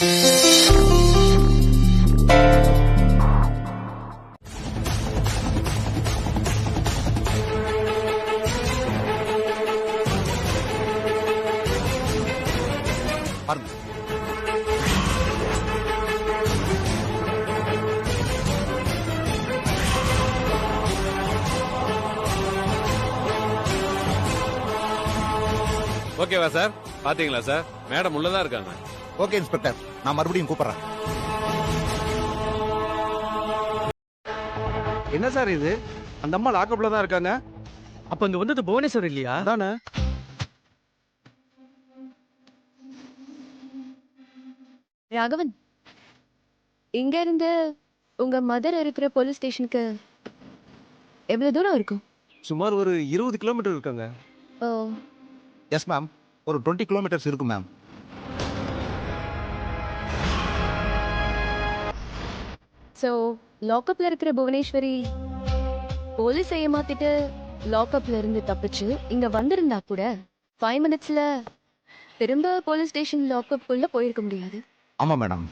பாருங்க. ஓகேவா சார்? பாத்தீங்களா சார், மேடம் உள்ளதான் இருக்காங்க. ஓகே இன்ஸ்பெக்டர், நான் மறுபடியும் கூப்பிடுறேன். என்ன சார் இது? அந்த அம்மா லாக்கப்ல தான் இருக்காங்க. அப்ப இங்க வந்தது புவனேஸ்வர் இல்லையா? அதானே. ராகவன், இங்க இருந்து உங்க மதர் இருக்கிற போலீஸ் ஸ்டேஷனுக்கு எவ்வளவு தூரம் இருக்கும்? சுமார் ஒரு 20 கிலோமீட்டர் இருக்காங்க. ஓ, எஸ் மேம், ஒரு 20 கிலோமீட்டர்ஸ் இருக்கும் மேம். சோ லாக்அப்ல இருக்கிற புவனேஸ்வரி போலீஸ் ஏமாத்திட்டு லாக்அப்ல இருந்து தப்பிச்சு இங்க வந்திருந்தா கூட 5 மினிட்ஸ்ல திரும்ப போலீஸ் ஸ்டேஷன் லாக்அப் குள்ள போயிருக்க முடியாது. ஆமா மேடம்.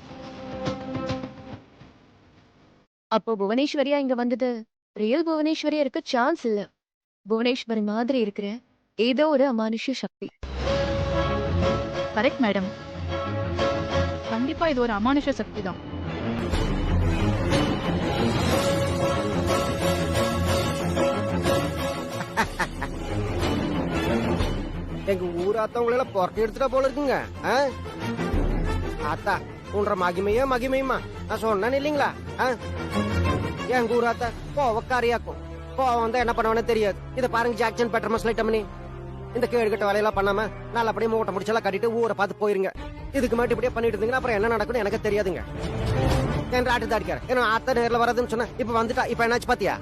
அப்போ புவனேஸ்வரியா இங்க வந்தது ரியல் புவனேஸ்வரியா இருக்க சான்ஸ் இல்ல. புவனேஸ்வரி மாதிரி இருக்கிற ஏதோ ஒரு அமானுஷ்ய சக்தி. Correct madam. கண்டிப்பா இது ஒரு அமானுஷ சக்தி தான். எங்க ஊராத்தவங்கள பொறட்டி எடுத்துட்டா போல இருக்குங்க. ஆத்தா உன்ற மகிமையா மகிமையுமா நான் சொன்னேன் இல்லீங்களா? எங்க ஊராத்தா கோவக்காரியாக்கும். கோவம் வந்தா என்ன பண்ணுவானு தெரியாது. இத பாருங்க, ஜாக்சன் பெட்டர் மஸ்லைட்டமனி. இந்த கேடுகட்ட வேலையெல்லாம் பண்ணாம நல்லபடியே மூட்டை முடிச்செல்லாம் கட்டிட்டு ஊரை பார்த்து போயிருங்க. இதுக்கு மட்டும் இப்படியே பண்ணிட்டு இருந்தீங்கன்னா அப்புறம் என்ன நடக்கும்னு எனக்கு தெரியாதுங்க. என் ராட்டு தாடிக்கார ஏன்னா ஆத்தா நேரில் வராதுன்னு சொன்ன, இப்ப வந்துட்டா. இப்ப என்னாச்சு பாத்தியா?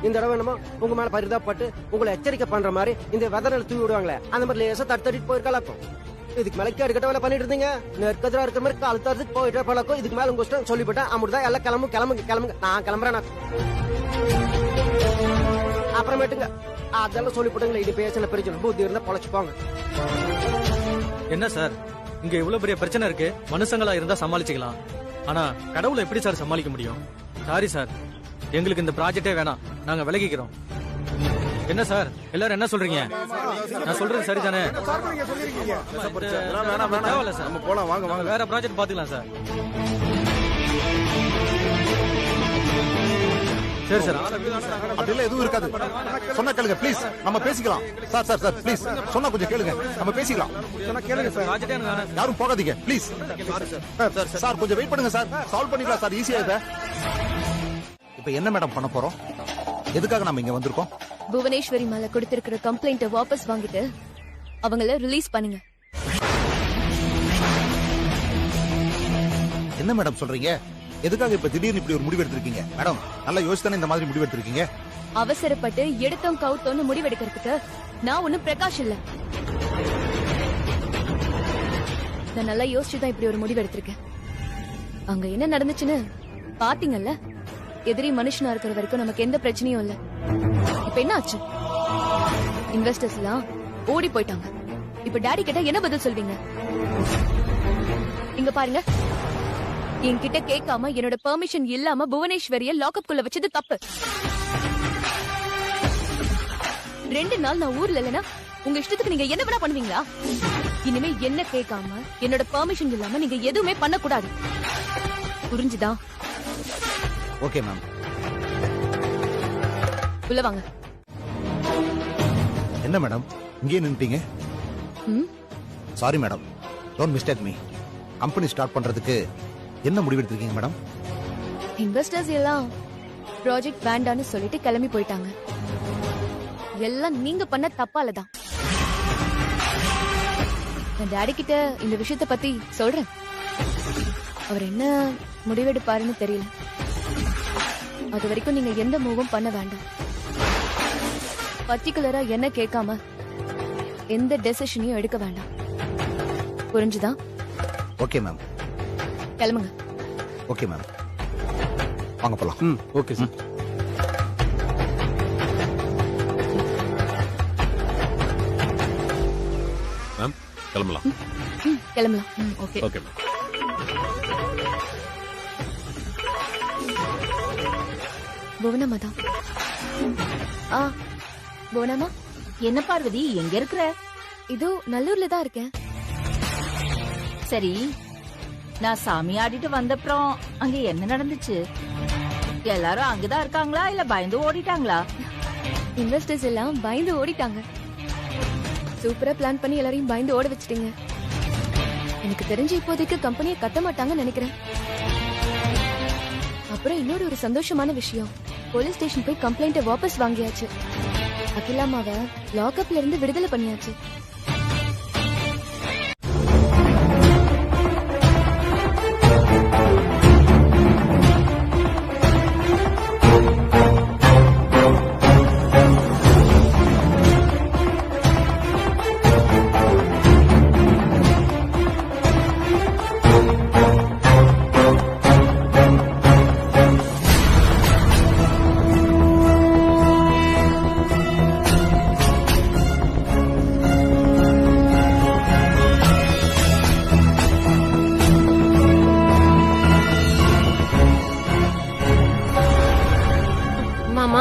இந்த தடவை என்னமோ உங்க மேல பரிதாபப்பட்டு உங்களை எச்சரிக்கை பண்ற மாதிரி இந்த வெதரில் தூவி விடுவாங்களே, அந்த மாதிரி லேசா தட்டிட்டு போயிருக்கலாம். இதுக்கு மேல கேடுகட்ட வேலை பண்ணிட்டு இருந்தீங்க. நெற்கதிரா இருக்கிற மாதிரி கால் தரத்துக்கு போயிட்டு பழக்கம். இதுக்கு மேல உங்க இஷ்டம் சொல்லிவிட்டேன். அப்படிதான் எல்லாம் கிளம்புங்க. நான் கிளம்புறேன். அப்புறமேட்டுங்க அதெல்லாம் சொல்லி போட்டுங்களே. இது பேசின பிரச்சனை புத்தி இருந்தா பொழைச்சுப்பாங்க. என்ன சார், இங்க இவ்வளவு பெரிய பிரச்சனை இருக்கு. மனுஷங்களா இருந்தா சமாளிச்சுக்கலாம், ஆனா கடவுளை எப்படி சார் சமாளிக்க முடியும்? சாரி சார், எங்களுக்கு இந்த ப்ராஜெக்டே வேணாம், நாங்க விலகிக்கிறோம். என்ன சார் எல்லாரும் என்ன சொல்றீங்க? நான் சொல்றது சரிதானே? தேவையில்ல சார், நம்ம போலாம், வாங்க வாங்க, வேற ப்ராஜெக்ட் பாத்துக்கலாம் சார். சரி சார், அப்படிலாம் எதுவும் இருக்காது. சொன்னா கேளுங்க ப்ளீஸ், நம்ம பேசிக்கலாம். சார் சார் சார் ப்ளீஸ், சொன்னா கொஞ்சம் கேளுங்க, நம்ம பேசிக்கலாம். கேளுங்க சார், ப்ராஜெக்டே எனக்கு வேணாம். யாரும் போகாதீங்க ப்ளீஸ். சார் கொஞ்சம் வெயிட் பண்ணுங்க சார், சால்வ் பண்ணிக்கலாம் சார், ஈஸியா இத. இப்போ என்ன மேடம் பண்ண போறோம்? எதுக்காக நாம இங்க வந்திருக்கோம்? புவனேஸ்வரி மேல கொடுத்திருக்கிற கம்ப்ளைண்ட வாபஸ் வாங்கிட்டு அவங்கள ரிலீஸ் பண்ணுங்க. என்ன மேடம் சொல்றீங்க? எதுக்காக இப்ப திடீர்னு இப்படி ஒரு முடிவு எடுத்திருக்கீங்க? மேடம் நல்லா யோசித்தானே இந்த மாதிரி முடிவு எடுத்திருக்கீங்க? அவசரப்பட்டு எடுத்தோம் கவுத்தோன்னு முடிவெடுக்கிறதுக்கு நான் ஒண்ணும் பிரகாஷ் இல்ல. நான் நல்லா யோசிச்சுதான் இப்படி ஒரு முடிவு எடுத்திருக்கேன். அங்க என்ன நடந்துச்சுன்னு பாத்தீங்கல்ல? எதிரி மனுஷனா இருக்கிற வரைக்கும் நமக்கு எந்த பிரச்சனையும் இல்ல. இப்ப என்ன ஆச்சு? இன்வெஸ்டர்ஸ் எல்லாம் ஓடி போயிட்டாங்க. இப்ப டாடி கிட்ட என்ன பதில் சொல்வீங்க? இங்க பாருங்க, என்கிட்ட கேட்காம என்னோட பெர்மிஷன் இல்லாம புவனேஸ்வரிய லாக்அப் குள்ள வச்சது தப்பு. 2 நாள் நான் ஊர்ல இல்லனா உங்க இஷ்டத்துக்கு நீங்க என்ன வேணா பண்ணுவீங்களா? இனிமே என்ன கேட்காம என்னோட பெர்மிஷன் இல்லாம நீங்க எதுவுமே பண்ண கூடாது. புரிஞ்சுதா? Okay ma'am. உள்ள வாங்க. என்ன மேடம் இங்கே நின்னுட்டீங்க? Sorry madam, don't mistake me. Company start பண்றதுக்கு என்ன முடிவு எடுத்திருக்கீங்க மேடம்? இன்வெஸ்டர்ஸ் எல்லாம் ப்ராஜெக்ட் வேண்டான்னு சொல்லிட்டு கிளம்பி போயிட்டாங்க. எல்லாம் நீங்க பண்ண தப்பாலதான். நான் டாடி கிட்ட இந்த விஷயத்த பத்தி சொல்றேன். அவர் என்ன முடிவெடுப்பாருன்னு தெரியல. அது வரைக்கும் நீங்க எந்த மூவும் பண்ண வேண்டாம். பர்டிகுலரா என்ன கேட்காம எந்த டெசிஷனையும் எடுக்க வேண்டாம். புரிஞ்சுதா? Okay ma'am. கிளம்புங்க. ஓகே மேம், வாங்க போலாம். Okay sir. மேம் கிளம்பலாம். கிளம்பலாம். Okay okay ma'am. புவனம்மா தான். ஆ புவனம்மா, என்ன பார்வதி, எங்க இருக்கிற? இதோ நல்லூர்ல தான் இருக்கேன். சரி, நான் சாமி ஆடிட்டு வந்தப்புறம் அங்க என்ன நடந்துச்சு? எல்லாரும் அங்கதான் இருக்காங்களா இல்ல பயந்து ஓடிட்டாங்களா? இன்வெஸ்டர்ஸ் எல்லாம் பயந்து ஓடிட்டாங்க. சூப்பரா பிளான் பண்ணி எல்லாரையும் பயந்து ஓட வச்சிட்டீங்க. எனக்கு தெரிஞ்சு இப்போதைக்கு கம்பெனியை கட்ட மாட்டாங்கன்னு நினைக்கிறேன். அப்புறம் இன்னொரு ஒரு சந்தோஷமான விஷயம், போலீஸ் ஸ்டேஷன் போய் கம்ப்ளைண்ட்டை வாபஸ் வாங்கியாச்சு. அகிலாமாவை லாக்அப்ல இருந்து விடுதலை பண்ணியாச்சு. மாமா,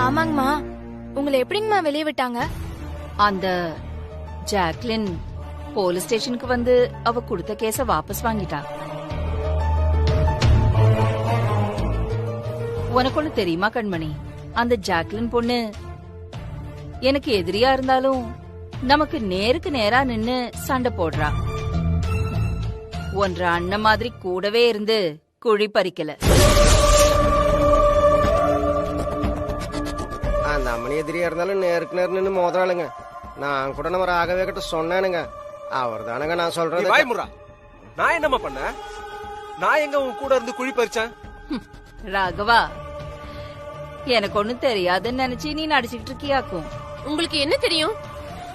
ஆமாங்கம்மா, உங்களை எப்படிங்கம்மா வெளியே விட்டாங்க? அந்த ஜாக்லின் போலீஸ் ஸ்டேஷனுக்கு வந்து அவ கொடுத்த கேஸ வாபஸ் வாங்கிட்டா. உனக்கு ஒண்ணு தெரியுமா கண்மணி, அந்த ஜாக்லின் பொண்ணு எனக்கு எதிரியா இருந்தாலும் நமக்கு நேருக்கு நேரா நின்னு சண்டை போடுறா. ஒன்ற அண்ணன் மாதிரி கூடவே இருந்து குழி பறிக்கல. அந்த அம்மனி எதிரியா இருந்தாலும் நேருக்கு நேர் நின்னு மோதுறாளுங்க. நான் கூட நம்ம ராகவே கிட்ட சொன்னேனுங்க. அவர் தானுங்க நான் சொல்றது. வாய்முறா, நான் என்னம்மா பண்ண? நான் எங்க உன் கூட இருந்து குழி பறிச்சேன்? ராகவா, எனக்கு ஒண்ணும் தெரியாதுன்னு நினைச்சு நீ நடிச்சுக்கிட்டு இருக்கியாக்கும். உங்களுக்கு என்ன தெரியும்?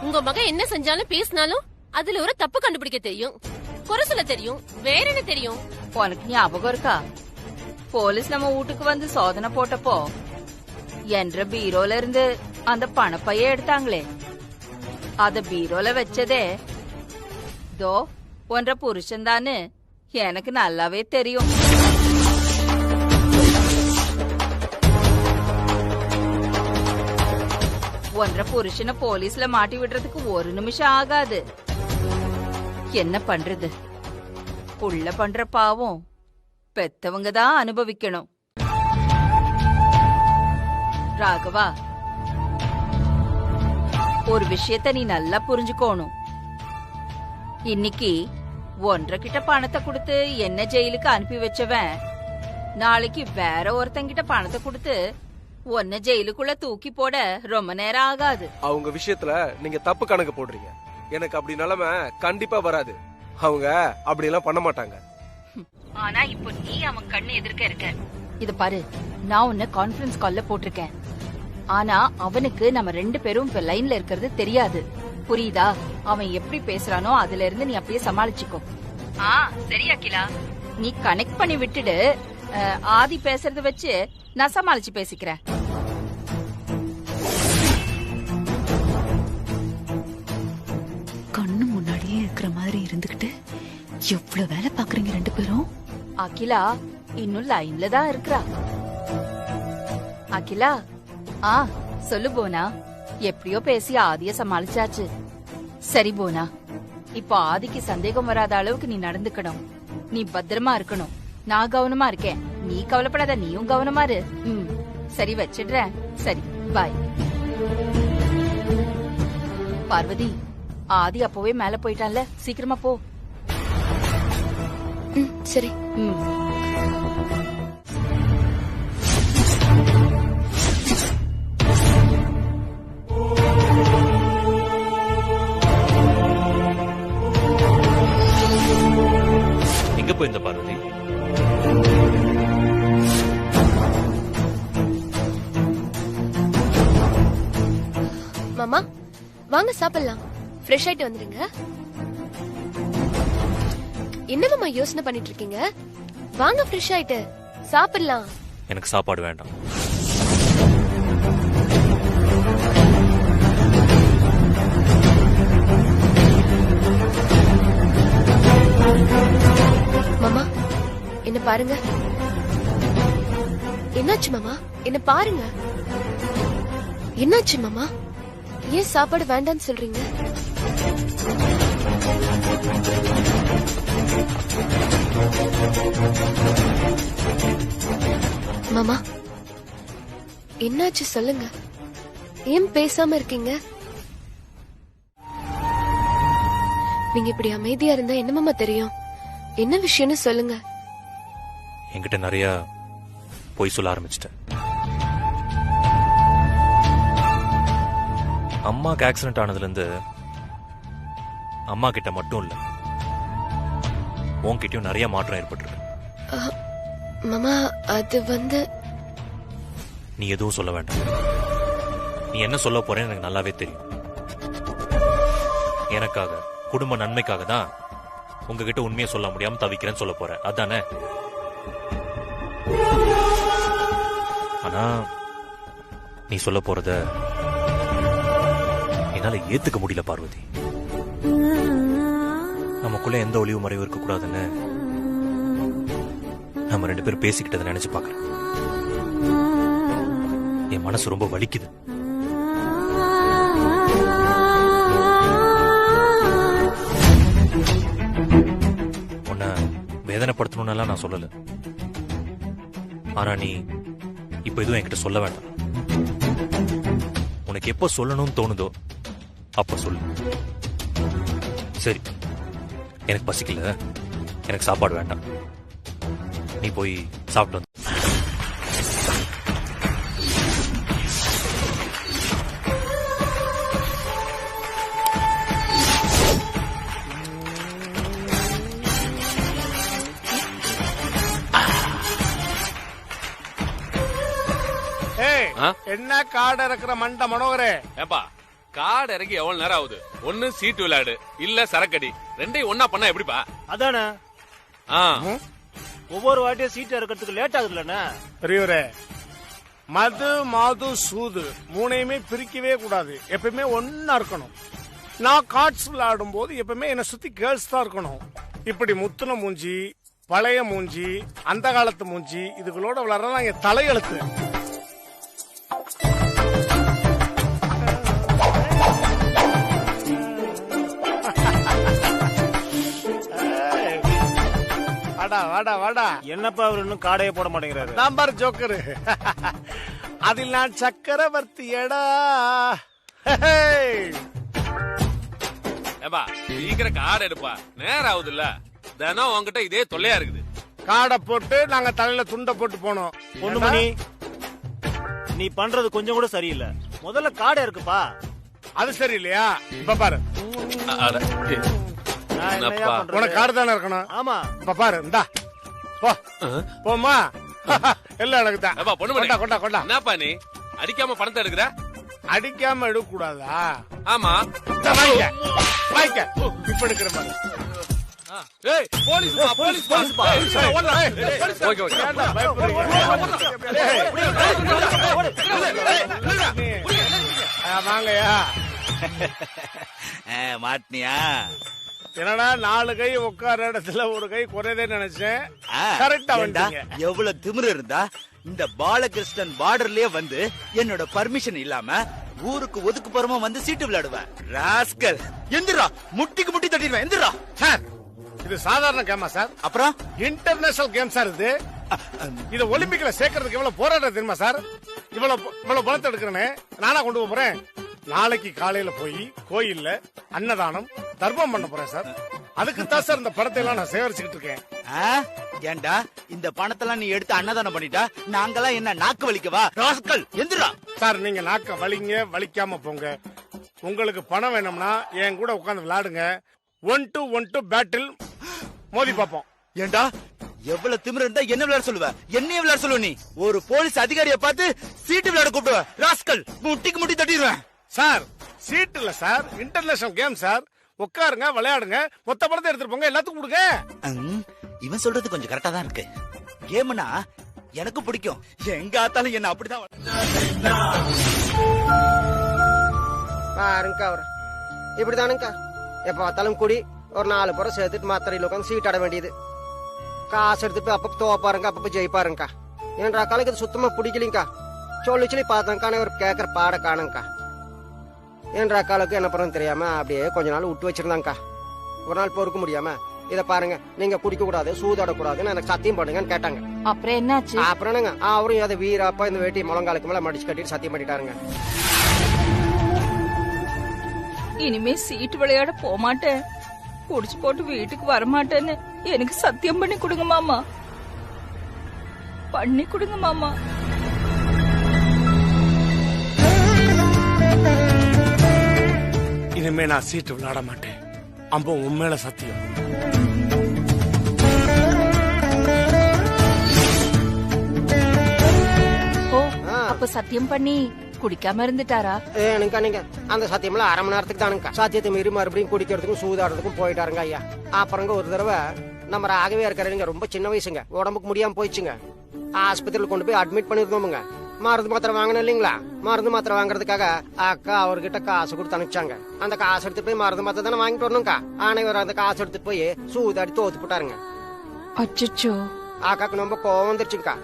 உங்க மகன் என்ன செஞ்சாலும் பேசினாலும் அதுல ஒரு தப்பு கண்டுபிடிக்க தெரியும், குறை சொல்ல தெரியும், வேற என்ன தெரியும்? உனக்கு ஞாபகம் இருக்கா, போலீஸ் நம்ம வீட்டுக்கு வந்து சோதனை போட்டப்போ என்ற பீரோல இருந்து அந்த பணப்பைய எடுத்தாங்களே, அத பீரோல வச்சதே தோ ஒன்ற புருஷன் தான்னு எனக்கு நல்லாவே தெரியும். ஒன்ற புருஷனை போலீஸ்ல மாட்டி விடுறதுக்கு ஒரு நிமிஷம் ஆகாது. என்ன பண்றது, புள்ள பண்ற பாவம் பெத்தவங்க தான் அனுபவிக்கணும். ராகவா, ஒரு விஷயத்த நீ நல்லா புரிஞ்சுக்கோணும். இன்னைக்கு ஒன்றரை கிட்ட பணத்தை கொடுத்து என்ன ஜெயிலுக்கு அனுப்பி வச்சவன் நாளைக்கு வேற ஒருத்தங்கிட்ட பணத்தை கொடுத்து ஒன்ன ஜெயிலுக்குள்ள தூக்கி போட ரொம்ப நேரம் ஆகாது. அவங்க விஷயத்துல நீங்க தப்பு கணக்கு போடுறீங்க. எனக்கு அப்படி நிலைமை கண்டிப்பா வராது. அவங்க அப்படி எல்லாம் பண்ண மாட்டாங்க. ஆனா இப்போ நீ அவன் கண்ணு எதிர்க்க இருக்க. இத பாரு, நான் உன்ன கான்ஃபரன்ஸ் கால்ல போட்டிருக்கேன். ஆனா அவனுக்கு நம்ம 2 பேரும் இப்ப லைன்ல இருக்கிறது தெரியாது, புரியுதா? அவன் எப்படி பேசுறானோ அதுல இருந்து நீ அப்படியே சமாளிச்சுக்கோ. சரி அகிலா, நீ கனெக்ட் பண்ணி விட்டுடு. ஆதி பேசுறத வச்சு நான் சமாளிச்சு பேசிக்கிறேன். கண்ணு முன்னாடியே இருக்கிற மாதிரி இருந்துகிட்டு எவ்வளவு வேலை பாக்குறீங்க 2 பேரும்? அகிலா இன்னும் லைன்ல தான் இருக்கிறா. அகிலா, சொல்லு போனா. எப்படியோ பேசி ஆதிய சமாளிச்சாச்சு. சரி போனா, இப்போ ஆதிக்கு சந்தேகம் வராத அளவுக்கு நீ நடந்துக்கணும். நீ பத்திரமா இருக்கணும். நான் கவனமா இருக்கேன், நீ கவலைப்படாத. நீயும் கவனமா இரு. சரி, வச்சிடுறேன். சரி, பாய். பார்வதி, ஆதி அப்பவே மேல போயிட்டான்ல, சீக்கிரமா போ. சரி. எங்க போயிருந்த பார்வதி? மாமா, வாங்க சாப்பிடலாம். ஃப்ரெஷ் ஆயிட்டு வந்துருங்க. என்ன மாமா யோசனை பண்ணிட்டு இருக்கீங்க? வாங்க ஃப்ரெஷ் ஆயிட்டு சாப்பிடலாம். எனக்கு சாப்பாடு வேண்டாம். மாமா என்ன பாருங்க. என்னாச்சு மாமா? என்ன பாருங்க. என்னாச்சு மாமா? ஏன் சாப்பாடு வேண்டாம்னு சொல்றீங்க? மாமா என்னாச்சு சொல்லுங்க. ஏன் பேசாம இருக்கீங்க? நீங்க இப்படி அமைதியா இருந்தா என்ன மாமா தெரியும்? என்ன விஷயம்னு சொல்லுங்க. என்கிட்ட நிறைய பொய் சொல்ல ஆரம்பிச்சிட்டேன். அம்மாக்கு ஆக்சிடென்ட் ஆனதுல இருந்து அம்மா கிட்ட மட்டும் இல்ல, உன்கிட்டயும் நிறைய மாற்றம் ஏற்பட்டிருக்கு. மாமா அது வந்து நீ எதுவும் சொல்ல வேண்டாம். நீ என்ன சொல்ல போறேன்னு எனக்கு நல்லாவே தெரியும். எனக்காக, குடும்ப நன்மைக்காக தான் உங்ககிட்ட உண்மையை சொல்ல முடியாம தவிக்கிறேன்னு சொல்ல போற, அதானே? ஆனா நீ சொல்ல போறத என்னால ஏத்துக்க முடியல பார்வதி. நமக்குள்ள எந்த ஒளிவு மறைவு இருக்க கூடாதுன்னு நம்ம 2 பேரும் பேசிக்கிட்டதை நினைச்சு பாக்குறேன். என் மனசு ரொம்ப வலிக்குது. உன்னை வேதனைப்படுத்தணும்னு நான் சொல்லல. ஆனா நீ இப்ப எதுவும் என்கிட்ட சொல்ல வேண்டாம். உனக்கு எப்ப சொல்லணும்னு தோணுதோ அப்ப சொல்லு. சரி, எனக்கு பசிக்கல, எனக்கு சாப்பாடு வேண்டாம். நீ போய் சாப்பிட்டு வந்து. என்ன காடு இறக்குற மண்ட மனோகரே? ஏப்பா, காடு இறங்கி எவ்வளவு நேரம் ஆகுது? ஒண்ணு சீட்டு விளையாடு, இல்ல சரக்கடி. ரெண்டையும் ஒன்னா பண்ணா எப்படிப்பா? அதானே ஒவ்வொரு வாட்டியும் சீட்டு இறக்கிறதுக்கு லேட் ஆகுதுல்லண்ணா. பெரியவரே, மது மாது சூது 3யுமே பிரிக்கவே கூடாது. எப்பயுமே ஒன்னா இருக்கணும். நான் கார்ட்ஸ் விளையாடும் போது எப்பவுமே என்ன சுத்தி கேர்ள்ஸ் தான் இருக்கணும். இப்படி முத்துன மூஞ்சி, பழைய மூஞ்சி, அந்த காலத்து மூஞ்சி இதுகளோட விளையாடுறதா என் தலையெழுத்து. வாடா வாடா. என்னப்பா அவர் இன்னும் காடையே போட மாட்டேங்கிறாரு? Number joker. அதில் நான் சக்கரவர்த்தியடா. ஏப்பா, சீக்கிரம் காடை எடுப்பா, நேரம் ஆகுதுல்ல. தினம் உன்கிட்ட இதே தொல்லையா இருக்குது. காடை போட்டு நாங்க தலையில துண்டை போட்டு போனோம். பொண்ணுமணி, நீ பண்றது கொஞ்சம் கூட சரியில்லை. முதல்ல காடை இருக்குப்பா. அது சரி இல்லையா? இப்ப பாரு, என்னப்பா? உனக்கு காடு தானே இருக்கணும். ஆமா, இப்ப பாரு, இந்தா போ. போமா, எல்லாம் எனக்கு தான். ஏப்பா, பொண்ணு கொண்டா கொண்டா கொண்டா. என்னப்பா நீ அடிக்காம பணத்தை எடுக்கிற? அடிக்காம எடுக்க கூடாதா? ஆமா, வாங்கிக்க வாங்கிக்க. இப்ப எடுக்கிற பாரு. ஏய், போலீஸ் பா, போலீஸ் போலீஸ் பா. Okay okay. வாங்கயா. மாட்டினியா? என்னடா 4 கை உட்கார இடத்துல ஒரு கை குறையதே நினைச்சேன். கரெக்டா வந்துட்டீங்க. எவ்வளவு திமிரு இருந்தா இந்த பாலகிருஷ்ணன் பார்டர்லயே வந்து என்னோட பர்மிஷன் இல்லாம ஊருக்கு ஒதுக்குப்புறமா வந்து சீட்டு விளையாடுவேன். ராஸ்கல், எந்திரா, முட்டிக்கு முட்டி தட்டிடுவேன். எந்திரா சார், இது சாதாரண கேமா சார். அப்புறம் இன்டர்நேஷனல் கேம் சார் இது. இத ஒலிம்பிக்ல சேர்க்கறதுக்கு எவ்வளவு போராட்டம் தெரியுமா சார்? இவ்வளவு பணத்தை எடுக்கிறேன்னு நானா கொண்டு போறேன். நாளைக்கு காலையில போய் கோயில்ல அன்னதானம் தர்மம் பண்ண போறேன் சார். அதுக்கு தான் சார் இந்த பணத்தை எல்லாம் நான் சேகரிச்சுக்கிட்டு இருக்கேன். ஏண்டா, இந்த பணத்தெல்லாம் நீ எடுத்து அன்னதானம் பண்ணிட்டா நாங்கெல்லாம் என்ன நாக்கு வலிக்கவா? ராஸ்கல், எந்திரா. சார், நீங்க நாக்க வலிங்க, வலிக்காம போங்க. உங்களுக்கு பணம் வேணும்னா என் கூட உட்கார்ந்து விளையாடுங்க. 1-1 பேட்டில் மோதி பாப்போம். ஏண்டா, எவ்வளவு திமிரு இருந்தா என்ன விளையாட சொல்லுவ? என்னைய விளையாட சொல்லுவ? நீ ஒரு போலீஸ் அதிகாரியை பார்த்து சீட்டு விளையாட கூப்பிடுவ? ராஸ்கல், முட்டிக்கு முட்டி தட்டிடுவேன். சார், சீட் இல்ல சார், இன்டர்நேஷனல் கேம் சார். உட்காருங்க, விளையாடுங்க, மொத்த படத்தை எடுத்துட்டு போங்க, எல்லாத்துக்கும் கொடுங்க. இவன் சொல்றது கொஞ்சம் கரெக்டா தான் இருக்கு. கேம்னா எனக்கு பிடிக்கும். எங்க ஆத்தாலும் என்ன அப்படிதான் பாருங்கக்கா அவரு இப்படிதானுங்கக்கா. எப்ப பார்த்தாலும் குடி, ஒரு 4 புறம் சேர்த்துட்டு மாத்திரையில் உட்காந்து சீட் ஆட வேண்டியது. காசு எடுத்துட்டு அப்பப்ப தோப்பாருங்க, அப்பப்ப ஜெயிப்பாருங்கக்கா. என்ற அக்காளுக்கு இது சுத்தமா பிடிக்கலிங்கக்கா. சொல்லி பார்த்தேங்க்கா, ஒரு கேட்கற பாட காணுங்கக்கா. என்ற அக்காளுக்கு என்ன பண்ணணும் தெரியாம அப்படியே கொஞ்ச நாள் விட்டு வச்சிருந்தாங்கக்கா. ஒரு நாள் பொறுக்க முடியாம, இத பாருங்க, நீங்க குடிக்க கூடாது, சூதாடக்கூடாதுன்னு எனக்கு சத்தியம் பண்ணுங்கன்னு கேட்டாங்க. அப்புறம் என்னாச்சு? அப்புறம் என்னங்க, அவரும் அதை வீராப்பா இந்த வேட்டி முழங்காலுக்கு மேல மடிச்சு கட்டிட்டு சத்தியம் பண்ணிட்டாருங்க. இனிமே சீட்டு விளையாட போமாட்டேன், குடிச்சு போட்டு வீட்டுக்கு வரமாட்டேன்னு எனக்கு சத்தியம் பண்ணி கொடுங்க மாமா, பண்ணி கொடுங்க மாமா. இனிமே நான் சீட்டு விளையாட மாட்டேன். அம்போ உண்மையில சத்தியம். ஓ, அப்ப சத்தியம் பண்ணி குடிக்காம இருந்துட்டாரா? ஏனுக்கா நீங்க அந்த சத்தியம்லாம் 1/2 மணி நேரத்துக்கு தானுங்க. சத்தியத்தை மீறி மறுபடியும் குடிக்கிறதுக்கும் சூதாடுறதுக்கும் போயிட்டாருங்க ஐயா. அப்புறங்க ஒரு தடவை நம்ம ராகவே இருக்கிறவங்க ரொம்ப சின்ன வயசுங்க, உடம்புக்கு முடியாம போயிடுச்சுங்க. ஆஸ்பத்திரியில் கொண்டு போய் அட்மிட் பண்ணிருந்தோமுங்க. மருந்து மாத்திரை வாங்கணும் இல்லீங்களா, மருந்து மாத்திரை வாங்குறதுக்காக அக்கா அவர்கிட்ட காசு கொடுத்து அனுப்பிச்சாங்க. அந்த காசு எடுத்து போய் மருந்து மாத்திரை தானே வாங்கிட்டு வரணும்க்கா. ஆனா இவர் அந்த காசு எடுத்துட்டு போய் சூதாடி தோத்து போட்டாருங்க. அச்சோ, அக்காக்கு ரொம்ப கோவம் வந்துருச்சுங்கக்கா.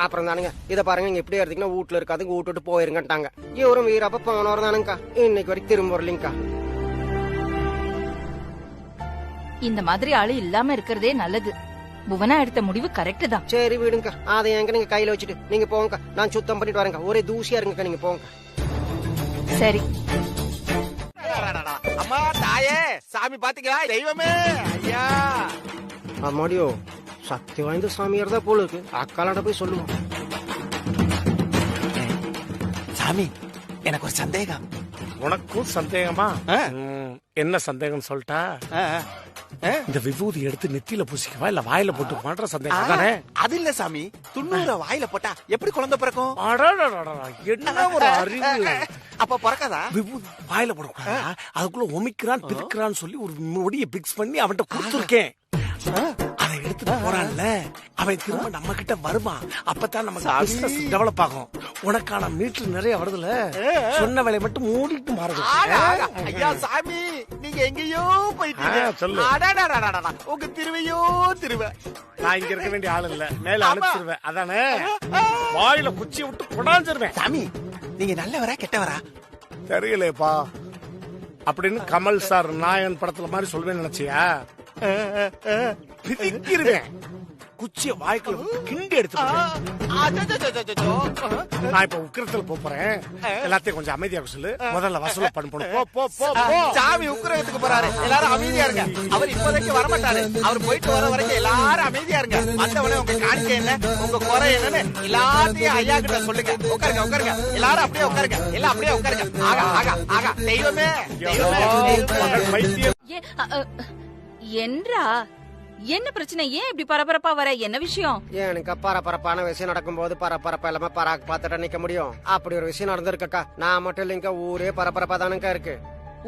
அப்புறம் தானுங்க இத பாருங்க, இங்க எப்படி இருந்தீங்கன்னா வீட்டுல இருக்காதுங்க, வீட்டு விட்டு போயிருங்கட்டாங்க. இவரும் வீரப்ப போனவர் தானுங்கக்கா, இன்னைக்கு வரைக்கும் திரும்ப வரலீங்கக்கா. இந்த மாதிரி ஆளு இல்லாம இருக்கிறதே நல்லது. புவனா எடுத்த முடிவு கரெக்ட் தான். சரி விடுங்க, அதை எங்க நீங்க கையில வச்சுட்டு நீங்க போங்க, நான் சுத்தம் பண்ணிட்டு வரேங்க. ஒரே தூசியா இருங்க, நீங்க போங்க. சரி. அம்மா தாயே, சாமி பாத்தீங்களா? தெய்வமே ஐயா. அம்மாடியோ, சக்தி வாய்ந்த சாமியார் தான் போல இருக்கு. அக்காலாட போய் சொல்லுவோம். சாமி, எனக்கு ஒரு சந்தேகம். உனக்கும் சந்தேகமா? என்ன சந்தேகம் சொல்லிட்டா? இந்த விபூதி எடுத்து நெத்தியில பூசிக்கவா இல்ல வாயில போட்டு மாற்ற சந்தேகம் தானே? அது இல்ல சாமி, 90 வாயில போட்டா எப்படி குழந்தை பிறக்கும்? என்ன ஒரு அறிவு. அப்ப பிறக்காதா? விபூதி வாயில போடக்கூடாதா? அதுக்குள்ள ஒமிக்கிறான் பிரிக்கிறான்னு சொல்லி ஒரு முடிய பிக்ஸ் பண்ணி அவன்கிட்ட கொடுத்துருக்கேன். அதை எடுத்துட்டு போறான்ல, அவன் திரும்ப நம்ம கிட்ட வருவான். அப்பதான் நமக்கு டெவலப் ஆகும். உனக்கான மீட்டர் நிறைய வருதுல, சொன்ன வேலையை மட்டும் மூடிட்டு மாறுது. ஐயா சாமி, நீங்க எங்கேயோ போயிட்டீங்க. சொல்லு. உங்க திருவையோ திருவ. நான் இங்க இருக்க வேண்டிய ஆள் இல்ல, மேல அனுப்பிச்சிருவேன். அதானே, வாயில குச்சி விட்டு கொடாஞ்சிருவேன். சாமி, நீங்க நல்லவரா கெட்டவரா தெரியலையப்பா அப்படின்னு கமல் சார் நாயன் படத்துல மாதிரி சொல்வேன்னு நினைச்சியா? பிதிக்கிருவேன். குச்சிய வாய்க்குள்ள கிண்டி எடுத்து நான் இப்ப உக்கிரத்துல போறேன். எல்லாத்தையும் கொஞ்சம் அமைதியா சொல்லு. முதல்ல வசூல பண்ணணும். சாமி உக்கிரத்துக்கு போறாரு, எல்லாரும் அமைதியா இருங்க. அவர் இப்போதைக்கு வரமாட்டாரு. அவர் போயிட்டு வர வரைக்கும் எல்லாரும் அமைதியா இருங்க. மத்தவனே உங்க காணிக்கை என்ன, உங்க குறை என்னன்னு எல்லாத்தையும் ஐயா கிட்ட சொல்லுங்க. உட்காருங்க உட்காருங்க, எல்லாரும் அப்படியே உட்காருங்க, எல்லாம் அப்படியே உட்காருங்க. ஆகா ஆகா ஆகா, தெய்வமே தெய்வமே. என்றா என்ன பிரச்சனை? ஏன் இப்படி பரபரப்பா வர? என்ன விஷயம்? எனக்கு பரபரப்பான விஷயம் நடக்கும் போது பரபரப்பா இல்லாம பராக் பாத்துட்டு நிக்க முடியும். அப்படி ஒரு விஷயம் நடந்திருக்கா. நான் மட்டும் இல்லைங்க, ஊரே பரபரப்பா தானுங்கா இருக்கு.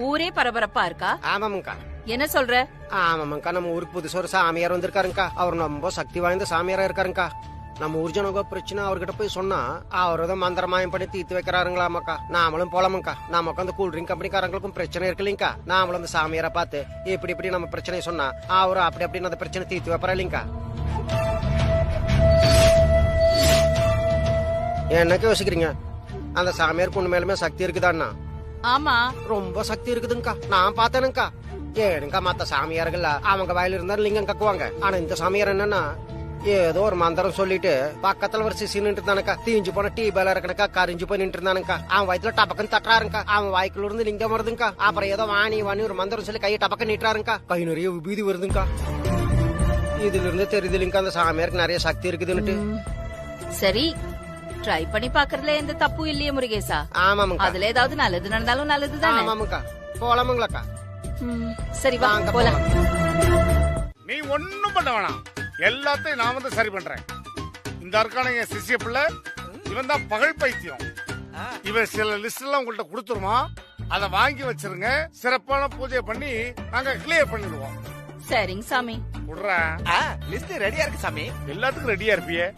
ஊரே பரபரப்பா இருக்கா? ஆமாமுங்கா. என்ன சொல்ற? ஆமாமுங்கா, நம்ம ஊருக்கு புதுசா ஒரு சாமியார் வந்திருக்காருங்கா. அவர் ரொம்ப சக்தி வாய்ந்த சாமியாரா இருக்காருங்கா. நம்ம ஊர் ஜனங்க பிரச்சனை அவர்கிட்ட போய் சொன்னா அவர் ஏதோ மந்திரமாயம் பண்ணி தீர்த்து வைக்கிறாருங்களாமாக்கா. நாமளும் போலாமுக்கா. நமக்கு அந்த கூல் ட்ரிங்க் கம்பெனிக்காரங்களுக்கும் பிரச்சனை இருக்கு இல்லைங்கக்கா. நாமளும் அந்த சாமியாரை பார்த்து இப்படி இப்படி நம்ம பிரச்சனை சொன்னா அவரும் அப்படி அப்படின்னு அந்த பிரச்சனை தீர்த்து வைப்பாரா இல்லைங்கக்கா. என்னக்க யோசிக்கிறீங்க? அந்த சாமியாருக்கு உண்மையிலுமே சக்தி இருக்குதான்னா? ஆமா, ரொம்ப சக்தி இருக்குதுங்கக்கா. நான் பார்த்தேனுங்கக்கா. ஏனுங்கா, மத்த சாமியார்கள் அவங்க வாயில இருந்தா லிங்கம் கக்குவாங்க. ஆனா இந்த சாமியார் என்னன்னா, ஏதோ ஒரு மந்திரம் சொல்லிட்டு பக்கத்துல ஒரு சிசி நின்று இருந்தானுக்கா. தீஞ்சு போன டீ பேல இருக்கனக்கா, கரிஞ்சு போய் நின்று இருந்தானுக்கா. அவன் வயிற்றுல டபக்குன்னு தட்டுறாருங்கா. அவன் வாய்க்குள்ள இருந்து லிங்கம் வருதுங்கா. அப்புறம் ஏதோ வாணி ஒரு மந்திரம் சொல்லி கையை டபக்க நீட்டுறாருங்கா. கை நிறைய விபூதி வருதுங்கா. இதுல இருந்து தெரியுதுலிங்கா அந்த சாமியாருக்கு நிறைய சக்தி இருக்குதுன்னுட்டு. சரி, ட்ரை பண்ணி பாக்குறதுல எந்த தப்பு இல்லையே முருகேசா? ஆமாமுங்கா. அதுல ஏதாவது நல்லது நடந்தாலும் நல்லதுதான். ஆமாமுங்கா, போலாமுங்களாக்கா. சரி வாங்க போலாம். நீ ஒண்ணும் பண்ண வேணாம், எல்லாத்தையும் நான் வந்து சரி பண்றேன். இந்த இருக்கான என் சிசிய பிள்ளை, இவன் தான் பகல் பைத்தியம். இவன் சில லிஸ்ட் எல்லாம் உங்கள்ட்ட கொடுத்துருமா, அத வாங்கி வச்சிருங்க. சிறப்பான பூஜை பண்ணி நாங்க கிளியர் பண்ணிடுவோம். சரிங்க சாமி. விடுறா. லிஸ்ட் ரெடியா இருக்கு சாமி. எல்லாத்துக்கும் ரெடியா இருப்பியே.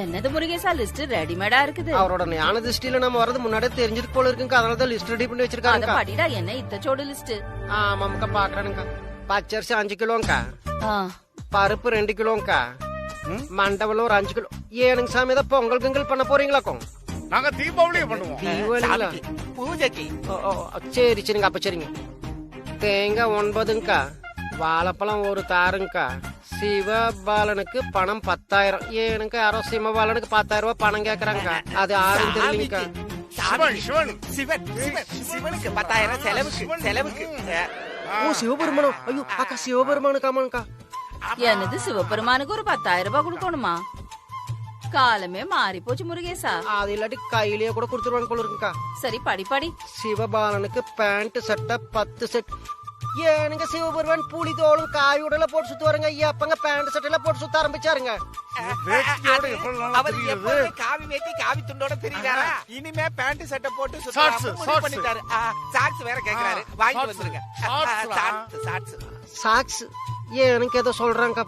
என்னது முருகேசா லிஸ்ட் ரெடிமேடா இருக்குது. அவரோட ஞான திருஷ்டியில நம்ம வரது முன்னாடியே தெரிஞ்சது போல இருக்குங்க. அதனாலதான் லிஸ்ட் ரெடி பண்ணி வச்சிருக்காங்க. படிடா என்ன இத்தச்சோடு லிஸ்ட். ஆமாக்கா பாக்குறேனுக்கா. பச்சரிசி 5 கிலோங்கா, பருப்பு 2 கிலோங்கா, மண்டவலம் ஒரு 5 கிலோ. ஏனுங்க சாமி ஏதோ பொங்கல் கிங்கல் பண்ண போறீங்களாக்கும்? நாங்க தீபாவளியே பண்ணுவோம். தீபாவளிங்களா? பூஜைக்கு. சரி சரிங்க. அப்ப சரிங்க. தேங்காய் 9ங்கா, வாழைப்பழம் ஒரு தாருங்கா, சிவபாலனுக்கு பணம் 10,000. ஏனுங்க யாரோ சிவபாலனுக்கு 10,000 ரூபாய் பணம் கேக்குறாங்க. அது ஆறும் தெரியலங்கா. சிவனுக்கு 10,000 செலவுக்கு. ஓ சிவபெருமானம். ஐயோ அக்கா சிவபெருமானுக்கு. ஆமாங்கக்கா. என்னது சிவபெருமானுக்கு ஒரு 10,000 ரூபாய் கொடுக்கணுமா? காலமே மாறி போச்சு முருகேசா. அது இல்லாட்டி கையிலேயே கூட கொடுத்துருவாங்க போல இருக்குக்கா. சரி படி. சிவபாலனுக்கு பேண்ட் சட்டை 10 செட். ஏனுங்க சிவபெருமான் புலி தோளும் காயோட போட்டு சுத்துவாருங்க. அப்பங்க பேண்ட் சட்டையில போட்டு சுத்த ஆரம்பிச்சாருங்க. அவர் எப்பவுமே காவி வேட்டி காவி துண்டோட தெரியுறாரா? இனிமே பேண்ட் சட்டை போட்டு சுத்த பண்ணிட்டாரு. சாக்ஸ் வேற கேக்குறாரு. வாங்கி வந்துருங்க. சாக்ஸ் எனக்கு ஏதோ சொல்றாங்க.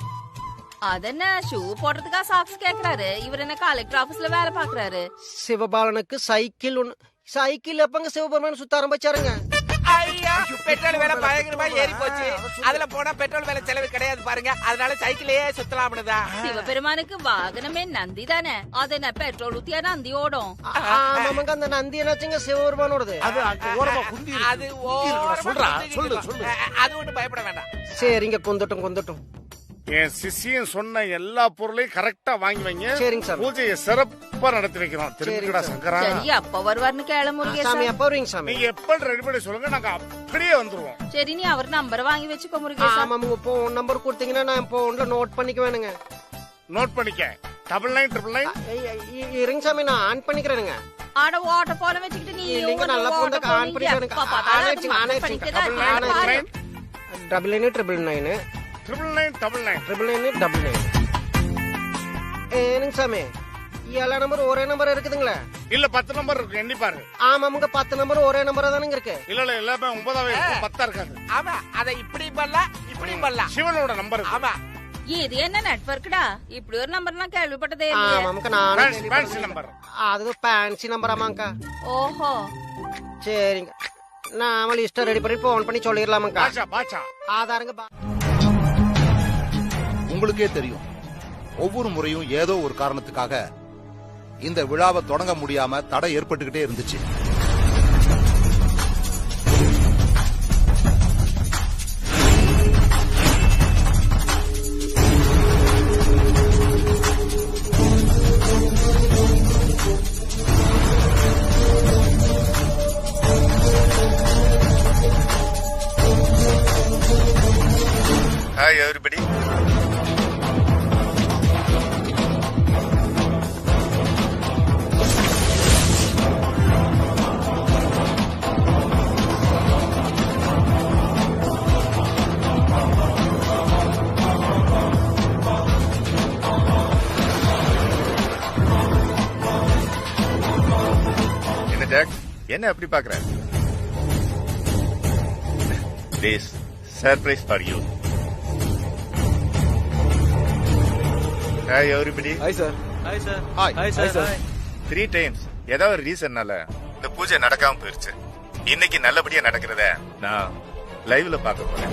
அதென்ன ஷூ போடுறதுக்கா சாக்ஸ் கேக்குறாரு? இவர் என்ன கலெக்டர் ஆபீஸ்ல வேலை பாக்குறாரு? சிவபாலனுக்கு சைக்கிள் ஒண்ணு. சைக்கிள் எப்பங்க சிவபெருமான் சுத்த ஆரம்பிச்சாருங்க. பெட்ரோல் விலை பயங்கரமா ஏறி போச்சு. அதுல போனா பெட்ரோல் விலை செலவு கிடையாது பாருங்க. அதனால சைக்கிளே சுத்தலாம்னுதான். சிவபெருமானுக்கு வாகனமே நந்தி தானே. அது என்ன பெட்ரோல் ஊத்தியா நந்தி ஓடும்? ஆமாங்க. அந்த நந்தி என்னாச்சுங்க சிவபெருமானோடது. அது ஒண்ணு பயப்பட வேண்டாம். சரிங்க குந்தட்டும். என் சிஷியன் சொன்ன எல்லா பொருளையும் கரெக்டா வாங்கி வைங்க. சரிங்க சார். பூஜையை சிறப்பா நடத்தி வைக்கிறோம். தெரிஞ்சுக்கடா சங்கரா. சரி அப்ப வருவார்னு கேள முருகேசா. சாமி அப்ப வருவீங்க சாமி. நீங்க எப்ப ரெடி பண்ணி சொல்லுங்க, நாங்க அப்படியே வந்துருவோம். சரி நீ அவர் நம்பர் வாங்கி வச்சுக்கோ முருகேசா. ஆமாங்க. போன் நம்பர் கொடுத்தீங்கன்னா நான் போன்ல நோட் பண்ணிக்குவேனுங்க. நோட் பண்ணிக்க. 9999. இருங்க சாமி நான் ஆன் பண்ணிக்கிறேனுங்க. ஆட ஓட்ட போல வச்சுக்கிட்டு நீ இல்லங்க நல்லா போன் ஆன் பண்ணிக்கிறேனுங்க. ஆன் ஆயிடுச்சு. 9999 ஏனுங்க சாமி எல்லா நம்பர் ஒரே நம்பர் இருக்குதுங்களா? இல்ல 10 நம்பர் இருக்கு. எண்ணி பாரு. ஆமாங்க 10 நம்பர் ஒரே நம்பரா தானுங்க இருக்கு. இல்ல எல்லாமே 9ஆவே இருக்கு. 10 இருக்காது. ஆமா அத இப்படி பண்ணலாம். சிவனோட நம்பர். ஆமா இது என்ன நெட்வொர்க்டா? இப்படி ஒரு நம்பர் நான் கேள்விப்பட்டதே இல்ல. ஆமாங்க நான் ஃபேன்சி நம்பர். அது ஃபேன்சி நம்பர் ஆமாங்க. ஓஹோ சரிங்க. நாம லிஸ்ட் ரெடி பண்ணி போன் பண்ணி சொல்லிரலாமாங்க. பாச்சா ஆதாரங்க. உங்களுக்கே தெரியும், ஒவ்வொரு முறையும் ஏதோ ஒரு காரணத்துக்காக இந்த விழாவை தொடங்க முடியாம தடை ஏற்பட்டுக்கிட்டே இருந்துச்சு. Hi everybody. என்ன ஜாக், என்ன அப்படி பாக்குற? This surprise for you. Hi everybody. Hi sir. Hi sir. Hi. Hi sir. 3 times ஏதாவது ஒரு ரீசன்னால இந்த பூஜை நடக்காம போயிருச்சு. இன்னைக்கு நல்லபடியா நடக்கிறத நான் லைவ்ல பார்க்க போறேன்.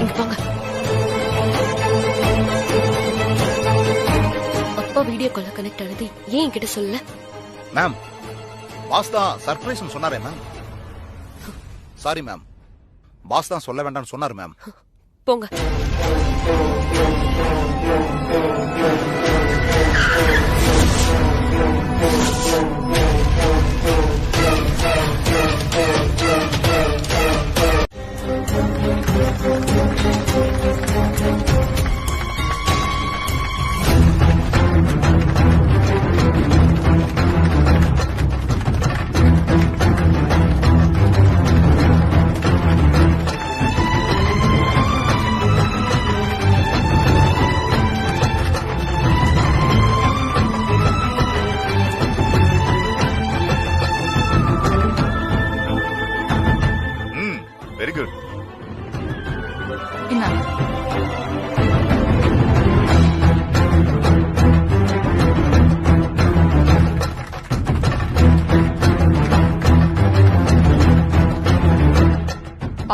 இங்க போங்க. அப்பா வீடியோ கால்ல கனெக்ட் ஆனது ஏன் என்கிட்ட சொல்லல? மேம் பாஸ் தான் சர்ப்ரைஸ் சொன்னாரே மேம். சாரி மேம், பாஸ் தான் சொல்ல வேண்டாம்னு சொன்னாரு மேம். போங்க.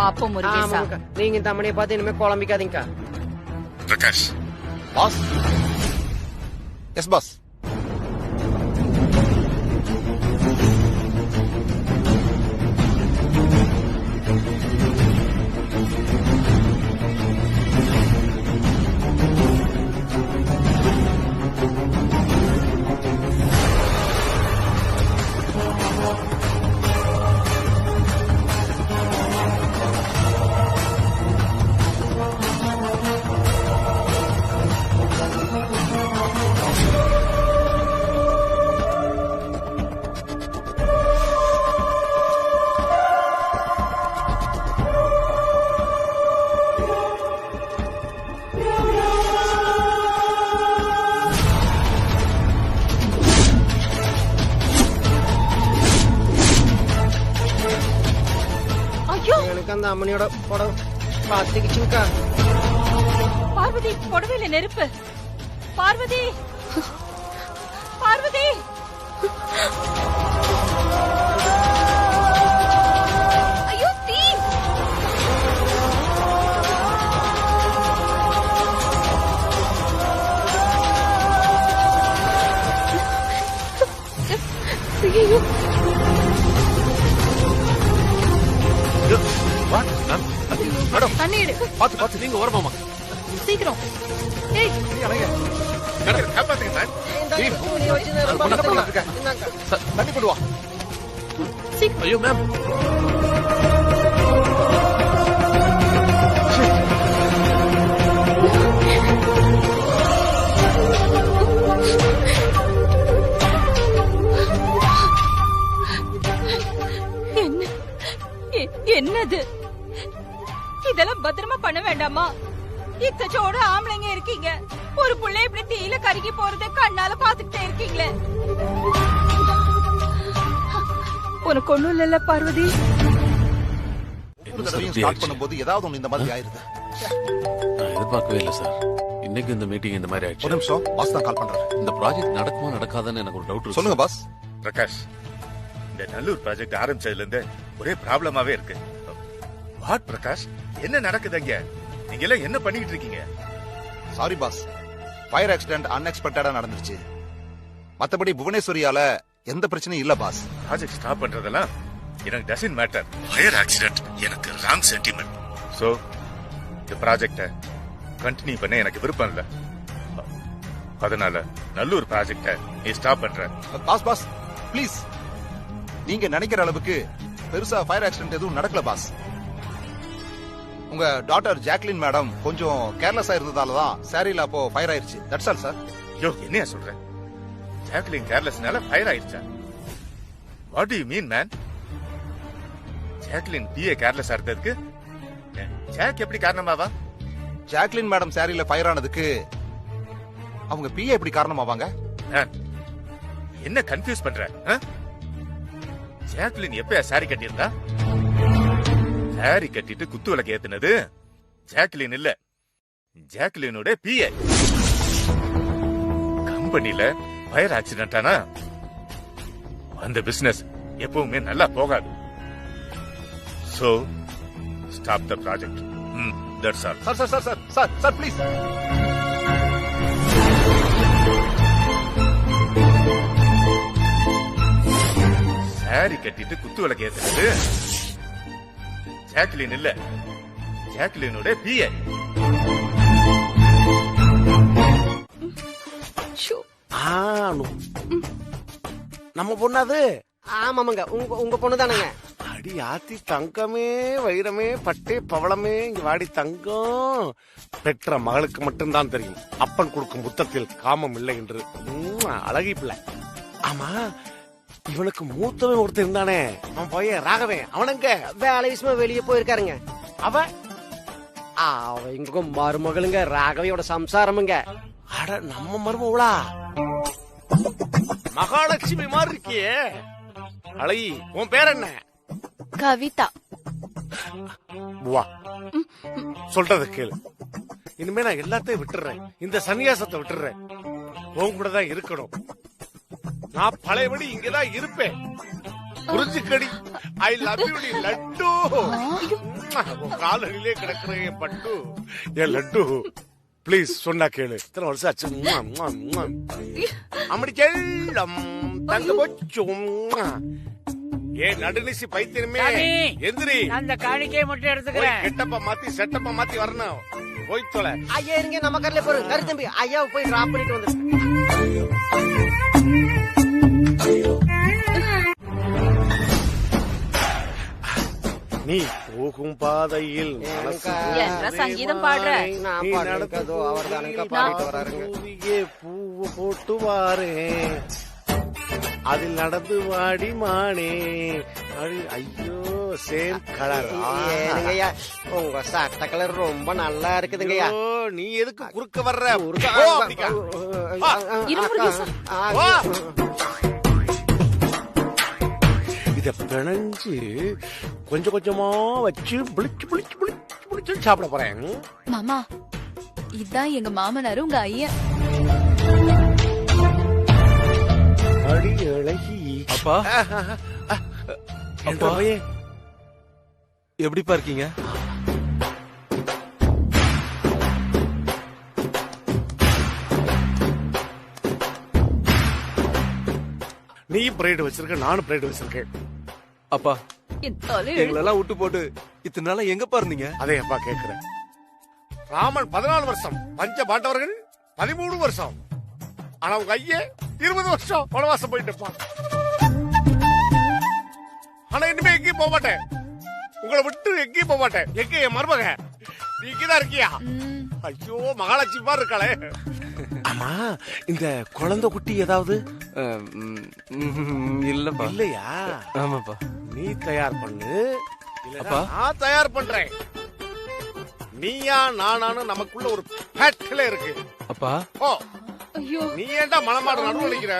பாப்போம் ஆ, முருகேசா. ஆமாங்கக்கா. நீங்க இந்த அம்மனியை பார்த்து இனிமே குழம்பிக்காதீங்கக்கா. பிரகாஷ் பாஸ். Yes boss. எனக்கு அந்த அம்மனியோட படம் பாத்துக்கிச்சுங்கக்கா. பார்வதி புடவையில நெருப்பு. பார்வதி பார்வதி ஐயோ தீ. ஐயோ மேடம் தண்ணி எடு. பாத்து பாத்து நீங்க ஓரமாமா. சீக்கிரம். ஏய் காப்பாத்துங்க சார். தண்ணி கொண்டு வா. ஐயோ மேம். என்னது இதெல்லாம் பத்திரமா பண்ண வேண்டாமா? இத்தச்சோட ஆம்பளைங்க இருக்கீங்க, ஒரு புள்ளை இப்படி தீயில கருகி போறத கண்ணால பாத்துக்கிட்டே இருக்கீங்களே. உனக்கு ஒண்ணும் இல்ல பார்வதி? ஸ்டார்ட் பண்ணும்போது ஏதாவது ஒண்ணு இந்த மாதிரி ஆயிருது. நான் எதிர்பார்க்கவே இல்லை சார். இன்னைக்கு இந்த மீட்டிங் இந்த மாதிரி ஒரு ஆயிடுச்சு. நிமிஷம், பாஸ் தான் கால் பண்றாரு. இந்த ப்ராஜெக்ட் நடக்குமா நடக்காதான்னு எனக்கு ஒரு டவுட். சொல்லுங்க பாஸ். பிரகாஷ், இந்த நல்லூர் ப்ராஜெக்ட் ஆரம்பிச்சதுல இருந்து ஒரே ப்ராப்ளமாவே இருக்கு. வாட் பிரகாஷ், என்ன நடக்குதுங்க? நீங்க எல்லாம் என்ன பண்ணிட்டு இருக்கீங்க? சாரி பாஸ், ஃபயர் ஆக்சிடென்ட் அன்எக்ஸ்பெக்டடா நடந்துருச்சு. மத்தபடி புவனேஸ்வரியால எந்த பிரச்சனையும் இல்ல பாஸ். ப்ராஜெக்ட் ஸ்டாப் பண்றதெல்லாம் எனக்கு டசன்ட் மேட்டர். ஃபயர் ஆக்சிடென்ட் எனக்கு ராங் சென்டிமெண்ட். சோ இந்த ப்ராஜெக்ட கண்டினியூ பண்ண எனக்கு விருப்பம் இல்ல. அதனால நல்லூர் ப்ராஜெக்ட நீ ஸ்டாப் பண்ற. பாஸ் பாஸ் ப்ளீஸ், நீங்க நினைக்கிற அளவுக்கு பெருசா ஃபயர் ஆக்சிடென்ட் எதுவும் நடக்கல பாஸ். உங்க டாட்டர் ஜாக்லின் மேடம் கொஞ்சம் கேர்லெஸ்ஸா இருந்ததால தான் சாரில அப்போ ஃபயர் ஆயிருச்சு. That's all sir. யோ, என்னையா சொல்ற? ஜாக்லின் கேர்லெஸ்னால ஃபயர் ஆயிருச்சா? What do you mean man? Jacqueline PA கேர்லெஸ்ஸா இருந்ததுக்கு ஜாக் எப்படி காரணமாவா? ஜாக்லின் மேடம் சாரில ஃபயர் ஆனதுக்கு அவங்க பிஏ எப்படி காரணமாவாங்க? என்ன கன்ஃபியூஸ் பண்ற? ஜாக்லின் எப்ப சாரி கட்டியிருந்தா? சாரி கட்டிட்டு குத்து விளக்கு ஏத்துனது ஜாக்லின் இல்ல, ஜாக்லினோட பிஏ. கம்பெனில ஃபயர் ஆக்சிடென்ட் ஆனா அந்த பிசினஸ் எப்பவுமே நல்லா போகாது. So stop the project. That's all. Sir sir sir sir sir sir please. Sorry கட்டிட்டு குத்து விளக்கு ஏத்துனது ஜாக்லின் இல்ல, ஜாக்லினோட பிஏ. நம்ம பொண்ணாது? ஆமாங்க, உங்க பொண்ணு தானுங்க. அடி ஆத்தி தங்கமே, வைரமே, பட்டே பவளமே, இங்க வாடி தங்கம். பெற்ற மகளுக்கு மட்டும்தான் தெரியும் அப்பன் கொடுக்கும் புத்தத்தில் காமம் இல்லை என்று. அழகி பிள்ளை. ஆமா, இவனுக்கு மூத்தவன் ஒருத்தர் இருந்தானே, அவன் பையன் ராகவன், அவனுங்க வேலை விஷயமா வெளியே போயிருக்காருங்க. அவன் இங்க மருமகளுங்க ராகவையோட சம்சாரமுங்க. அட, நம்ம மருமகளா? மகாலட்சுமி மாதிரி இருக்கியே. அழகி, உன் பேர் என்ன? கவிதா. வா, சொல்றத கேளு. இனிமே நான் எல்லாத்தையும் விட்டுறேன், இந்த சன்னியாசத்தை விட்டுறேன். உன் கூட தான் இருக்கணும். நான் பழையபடி இங்கதான் இருப்பேன். புரிஞ்சுக்கடி, ஐ லவ் யூ டி லட்டு. காலடியிலே கிடக்குற என் பட்டு, என் லட்டு. ப்ளீஸ் சொன்னா கேளு. இத்தனை வருஷம் ஆச்சு. அம்மடி செல்லம் தங்க போச்சும். ஏ நடுநிசி பைத்தியமே எந்திரி. அந்த காணிக்கை மட்டும் எடுத்துக்கிறேன். கெட்டப்ப மாத்தி செட்டப்ப மாத்தி வரணும். போய் தொலை. ஐயா இருங்க, நம்ம கரையில போறோம். கரு தம்பி ஐயாவை போய் டிராப் பண்ணிட்டு வந்து. நீ போகும் பாதையில் சங்கீதம் பாடுற பூவை போட்டு வாரே, அதில் நடந்து வாடி மானே. ஐயோ சேம் கலர். உங்க சட்ட கலர் ரொம்ப நல்லா இருக்குதுங்கய்யா. நீ எதுக்கு குறுக்க வர்ற? இத பிணைஞ்சு கொஞ்சம் கொஞ்சமா வச்சு புளிச்சு புளிச்சு புளிச்சு புளிச்சு சாப்பிட போறேன். மாமா, இதான் எங்க மாமனாரு உங்க ஐயா. அடி அழகி. அப்பா அப்பா எப்படிப்பா இருக்கீங்க? நீ பிரைட் வச்சிருக்க, நானும் பிரைட் வச்சிருக்கேன். அப்பா எங்களெல்லாம் விட்டு போட்டு இத்தனை நாளா எங்கப்பா இருந்தீங்க? அதே அப்பா கேக்குறேன். ராமன் 14 வருஷம், பஞ்ச பாண்டவர்கள் 13 வருஷம். ஆனா உங்க ஐயே 20 வருஷம் வனவாசம் போயிட்டுப்பா. ஆனா இனிமே எங்கேயும் போக மாட்டேன். உங்களை விட்டு எங்கேயும் போக மாட்டேன். எங்க என் மருமக நீ இங்கதான் இருக்கியா? ஐயோ மகாலட்சுமி மாதிரி இருக்காளே. ஆமா, இந்த குழந்தை குட்டி ஏதாவது இல்லப்பா. இல்லையா? ஆமாப்பா. நீ தயார் பண்ணு, இல்லப்பா நான் தயார் பண்றேன். நீயா நானானு நமக்குள்ள ஒரு பேட்ல இருக்கு. அப்பா ஓ நீ ஏன்டா மலமாடு நடுவு நிக்கிற?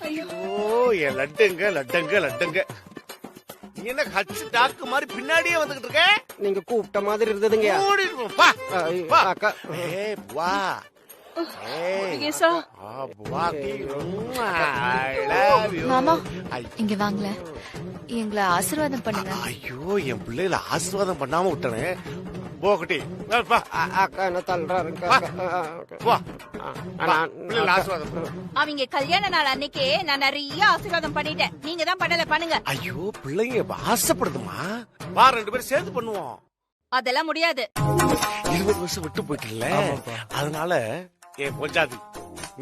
ஐயோ என் லட்டுங்க லட்டுங்க லட்டுங்க. நீ என்ன ஹச்சு டாக்கு மாதிரி பின்னாடியே வந்துகிட்டு இருக்க? நீங்க கூப்பிட்ட மாதிரி இருந்ததுங்க. அக்கா வா. மாமா இங்க வாங்கல, எங்களை ஆசீர்வாதம் பண்ணுங்க. ஐயோ என் பிள்ளைல ஆசீர்வாதம் பண்ணாம விட்டனே. போகட்டி அக்கா என்ன தள்ளுறாரு. அவங்க கல்யாண நாள் அன்னைக்கு நான் நிறைய ஆசீர்வாதம் பண்ணிட்டேன். நீங்க தான் பண்ணல, பண்ணுங்க. ஐயோ பிள்ளைங்க ஆசைப்படுதுமா. வா 2 பேரும் சேர்ந்து பண்ணுவோம். அதெல்லாம் முடியாது. 20 வருஷம் விட்டு போயிட்டுல, அதனால என் பொஞ்சாதி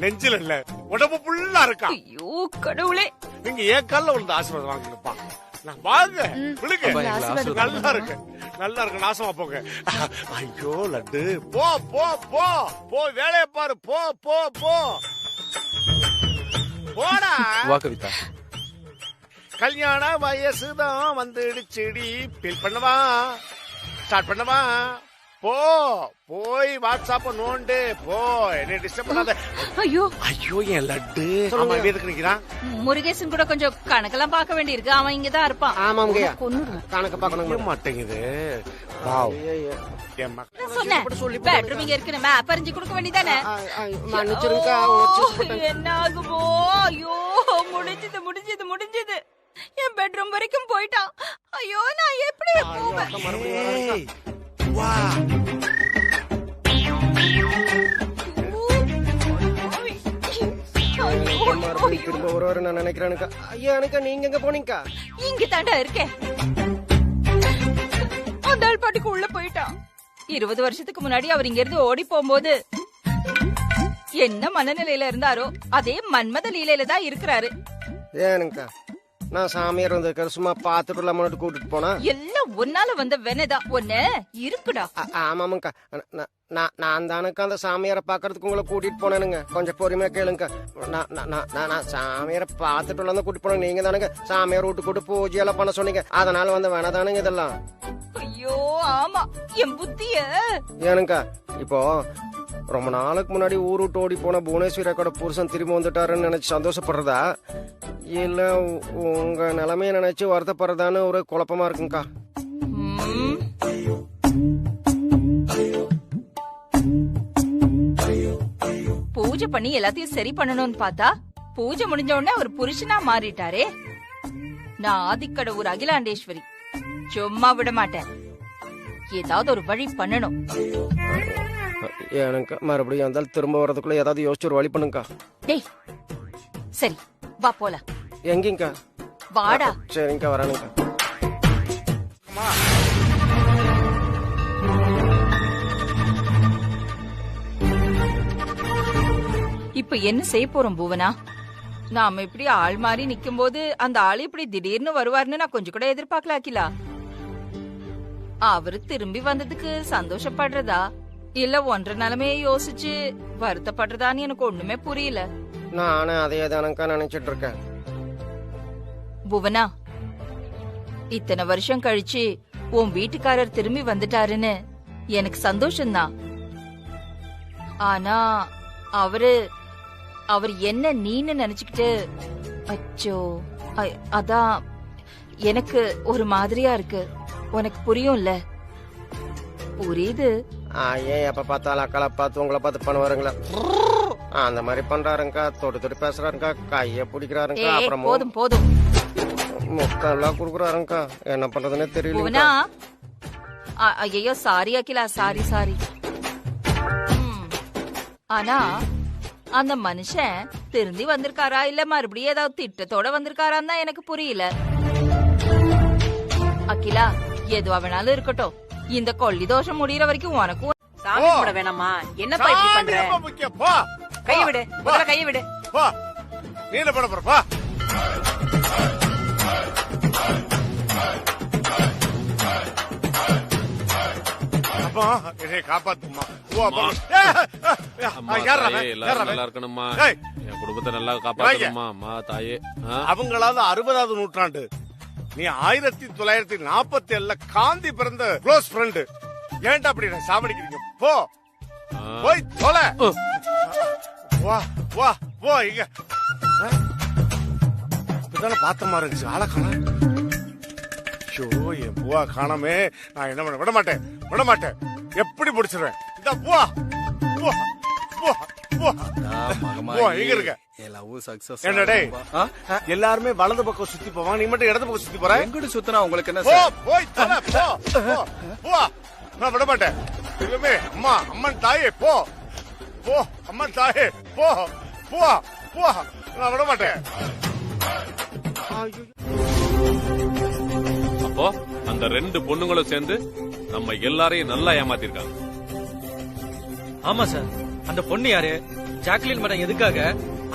நெஞ்சில இல்ல உடம்பு புல்லா இருக்கா. ஐயோ கடவுளே, நீங்க ஏன் கால்ல விழுந்து ஆசீர்வாதம் வாங்கிப்பா. நான் வாங்க விழுங்க. நல்லா இருக்கு நல்லா இருக்கு. நாசமா போங்க. ஐயோ லட்டு போ போ போ போ, வேலையை பாரு. போ போ போ போடா. வா கவிதா. கல்யாண வயசுதான் வந்துடுச்சுடி. பில் பண்ணவா, ஸ்டார்ட் பண்ணவா. போ போய் வாட்ஸ்அப் நோண்டு போ. என்ன டிஸ்டர்ப் பண்ணாத. ஐயோ ஐயோ என் லட்டு. ஆமா எதுக்கு நிக்கிறான்? முருகேசன் கூட கொஞ்சம் கணக்கெல்லாம் பார்க்க வேண்டி இருக்கு. அவன் இங்கதான் இருப்பான். ஆமாங்க, கணக்கு பார்க்கணும் மாட்டேங்குது. வாவ் சொன்னேன் பெட்ரூம் இங்க இருக்கு. மேப் அறிஞ்சு கொடுக்க வேண்டியதானே. என்ன ஆகுமோ? ஐயோ முடிஞ்சது முடிஞ்சது முடிஞ்சது. என் பெட்ரூம் வரைக்கும் போயிட்டான். ஐயோ நான் எப்படி போவேன்? திரும்ப ஒரு நான் நினைக்கிறேன். ஐயா எனக்கு நீங்க எங்க போனீங்க? இங்க தாண்டா இருக்கேன். அந்த ஆள் பாட்டுக்கு உள்ள போயிட்டான். 20 வருஷத்துக்கு முன்னாடி அவர் இங்க இருந்து ஓடி போகும்போது என்ன மனநிலையில இருந்தாரோ அதே மன்மத லீலையில தான் இருக்கிறாரு. ஏனுங்கா நான் சாமியார் வந்திருக்காரு, சும்மா பாத்துட்டு இல்லாம கூட்டிட்டு போனா எல்லாம் ஒன்னால வந்த வெனதான் ஒண்ணு இருக்குடா. ஆமாமுங்கா, நான் தானுக்கா அந்த சாமியாரை பாக்குறதுக்கு உங்களை கூட்டிட்டு போனேனுங்க. கொஞ்சம் பொறுமையா கேளுங்க. நான் சாமியாரை பாத்துட்டு வந்து கூட்டிட்டு போனேன். நீங்க தானுங்க சாமியார் வீட்டு கூட்டு பூஜை எல்லாம் பண்ண சொன்னீங்க. அதனால வந்து வேணாதானுங்க இதெல்லாம். ஐயோ ஆமா என் புத்திய. ஏனுங்கா இப்போ ரொம்ப நாளுக்கு முன்னாடி ஊரு விட்டு ஓடி போன புவனேஸ்வரியோட புருஷன் திரும்பி வந்துட்டாருன்னு நினைச்சு சந்தோஷப்படுறதா, இல்ல உங்க நிலைமைய நினைச்சு வருத்தப்படுறதான்னு ஒரு குழப்பமா இருக்குங்கக்கா. பூஜை பண்ணி எல்லாத்தையும் சரி பண்ணணும்னு பார்த்தா பூஜை முடிஞ்ச உடனே ஒரு புருஷனா மாறிட்டாரே. நான் ஆதிக்கடவுர் அகிலாண்டேஸ்வரி. சும்மா விட மாட்டேன். ஏதாவது ஒரு வழி பண்ணணும். எனக்கு மறுபடியும் வந்தால் திரும்ப வர்றதுக்குள்ள ஏதாவது யோசிச்சு ஒரு வழி பண்ணுங்கக்கா. டேய் சரி வா போலாம். எங்கேங்கக்கா? வாடா. சரிங்கக்கா, வரானுங்கக்கா. இப்ப என்ன செய்ய போறோம் புவனா? நாம இப்படி ஆள் மாறி நிக்கும் போது அந்த ஆள் இப்படி திடீர்னு வருவார்னு நான் கொஞ்சம் கூட எதிர்பார்க்கல அகிலா. அவரு திரும்பி வந்ததுக்கு சந்தோஷப்படுறதா இல்ல ஒன்ற நிலைமையை யோசிச்சு வருத்தப்படுறதான்னு எனக்கு ஒண்ணுமே புரியல. நானே அதே தானக்கா நினைச்சிட்டு இருக்கேன். புவனா, இத்தனை வருஷம் கழிச்சு உன் வீட்டுக்காரர் திரும்பி வந்துட்டாருன்னு எனக்கு சந்தோஷம்தான். ஆனா அவர் என்ன நீன்னு நினைச்சுக்கிட்டு அச்சோ அதான் எனக்கு ஒரு மாதிரியா இருக்கு. உனக்கு புரியும்ல? புரியுது. ஏன் எப்ப பார்த்தாலும் அக்களை பார்த்து உங்களை பார்த்து பண்ணுவாருங்களா? அந்த மாதிரி பண்றாருங்கக்கா. தொட்டு தொட்டு பேசுறாருங்கக்கா, கைய பிடிக்கிறாருங்கக்கா. அப்புறம் போதும் போதும் முத்தெல்லாம் குடுக்குறாருங்கக்கா. என்ன பண்றதுன்னு தெரியல. ஐயோ சாரி அகிலா, சாரி சாரி. ஆனா அந்த மனுஷன் திருந்தி வந்திருக்காரா இல்ல மறுபடியும் ஏதாவது திட்டத்தோட வந்திருக்காரான்னு தான் எனக்கு புரியல. அகிலா, எதுவா வேணாலும் இருக்கட்டும், இந்த கொல்லி தோஷம் முடியற வரைக்கும் உனக்கும் சாமி கூட வேணாமா? என்னப்பா இப்படி பண்ற? கைய விடு, முதல்ல கைய விடு. நீ என்ன பண்ண போற? காப்பாத்துமா. நல்லா இருக்கணுமா? என் குடும்பத்தை நல்லா காப்பாத்தணுமா? அம்மா தாயே. அவங்களாவது 60வது நூற்றாண்டு, நீ 1947 காந்தி பிறந்த க்ளோஸ் ஃப்ரெண்டு. ஏன்டா அப்படி சாவடிக்கிறீங்க? போ போய் தொலை. வா வா போ. இங்க இப்பதானே பார்த்த மாதிரி இருந்துச்சு. ஆளக்கான என் பூவா காணாமே. நான் என்ன பண்ண விட மாட்டேன், விட மாட்டேன். எப்படி பிடிச்சிருவேன்? இந்த பூவா பூவா பூவா பூவா எங்க இருக்க? என்னடே எல்லாருமே வலது பக்கம் சுத்தி போவாங்க, நீ மட்டும் இடது பக்கம் சுத்தி போற. எங்கிட்ட சுத்தினா உங்களுக்கு என்ன? போய் தொலை, போ. நான் விட மாட்டேன். இதுவுமே அம்மா, அம்மன் தாயே போ போ. அம்மன் தாயே போ போ போ. நான் விட மாட்டேன். அப்போ அந்த 2 பொண்ணுங்களும் சேர்ந்து நம்ம எல்லாரையும் நல்லா ஏமாத்திருக்காங்க. ஆமா சார். அந்த பொண்ணு யாரு? ஜாக்லின் மேடம் எதுக்காக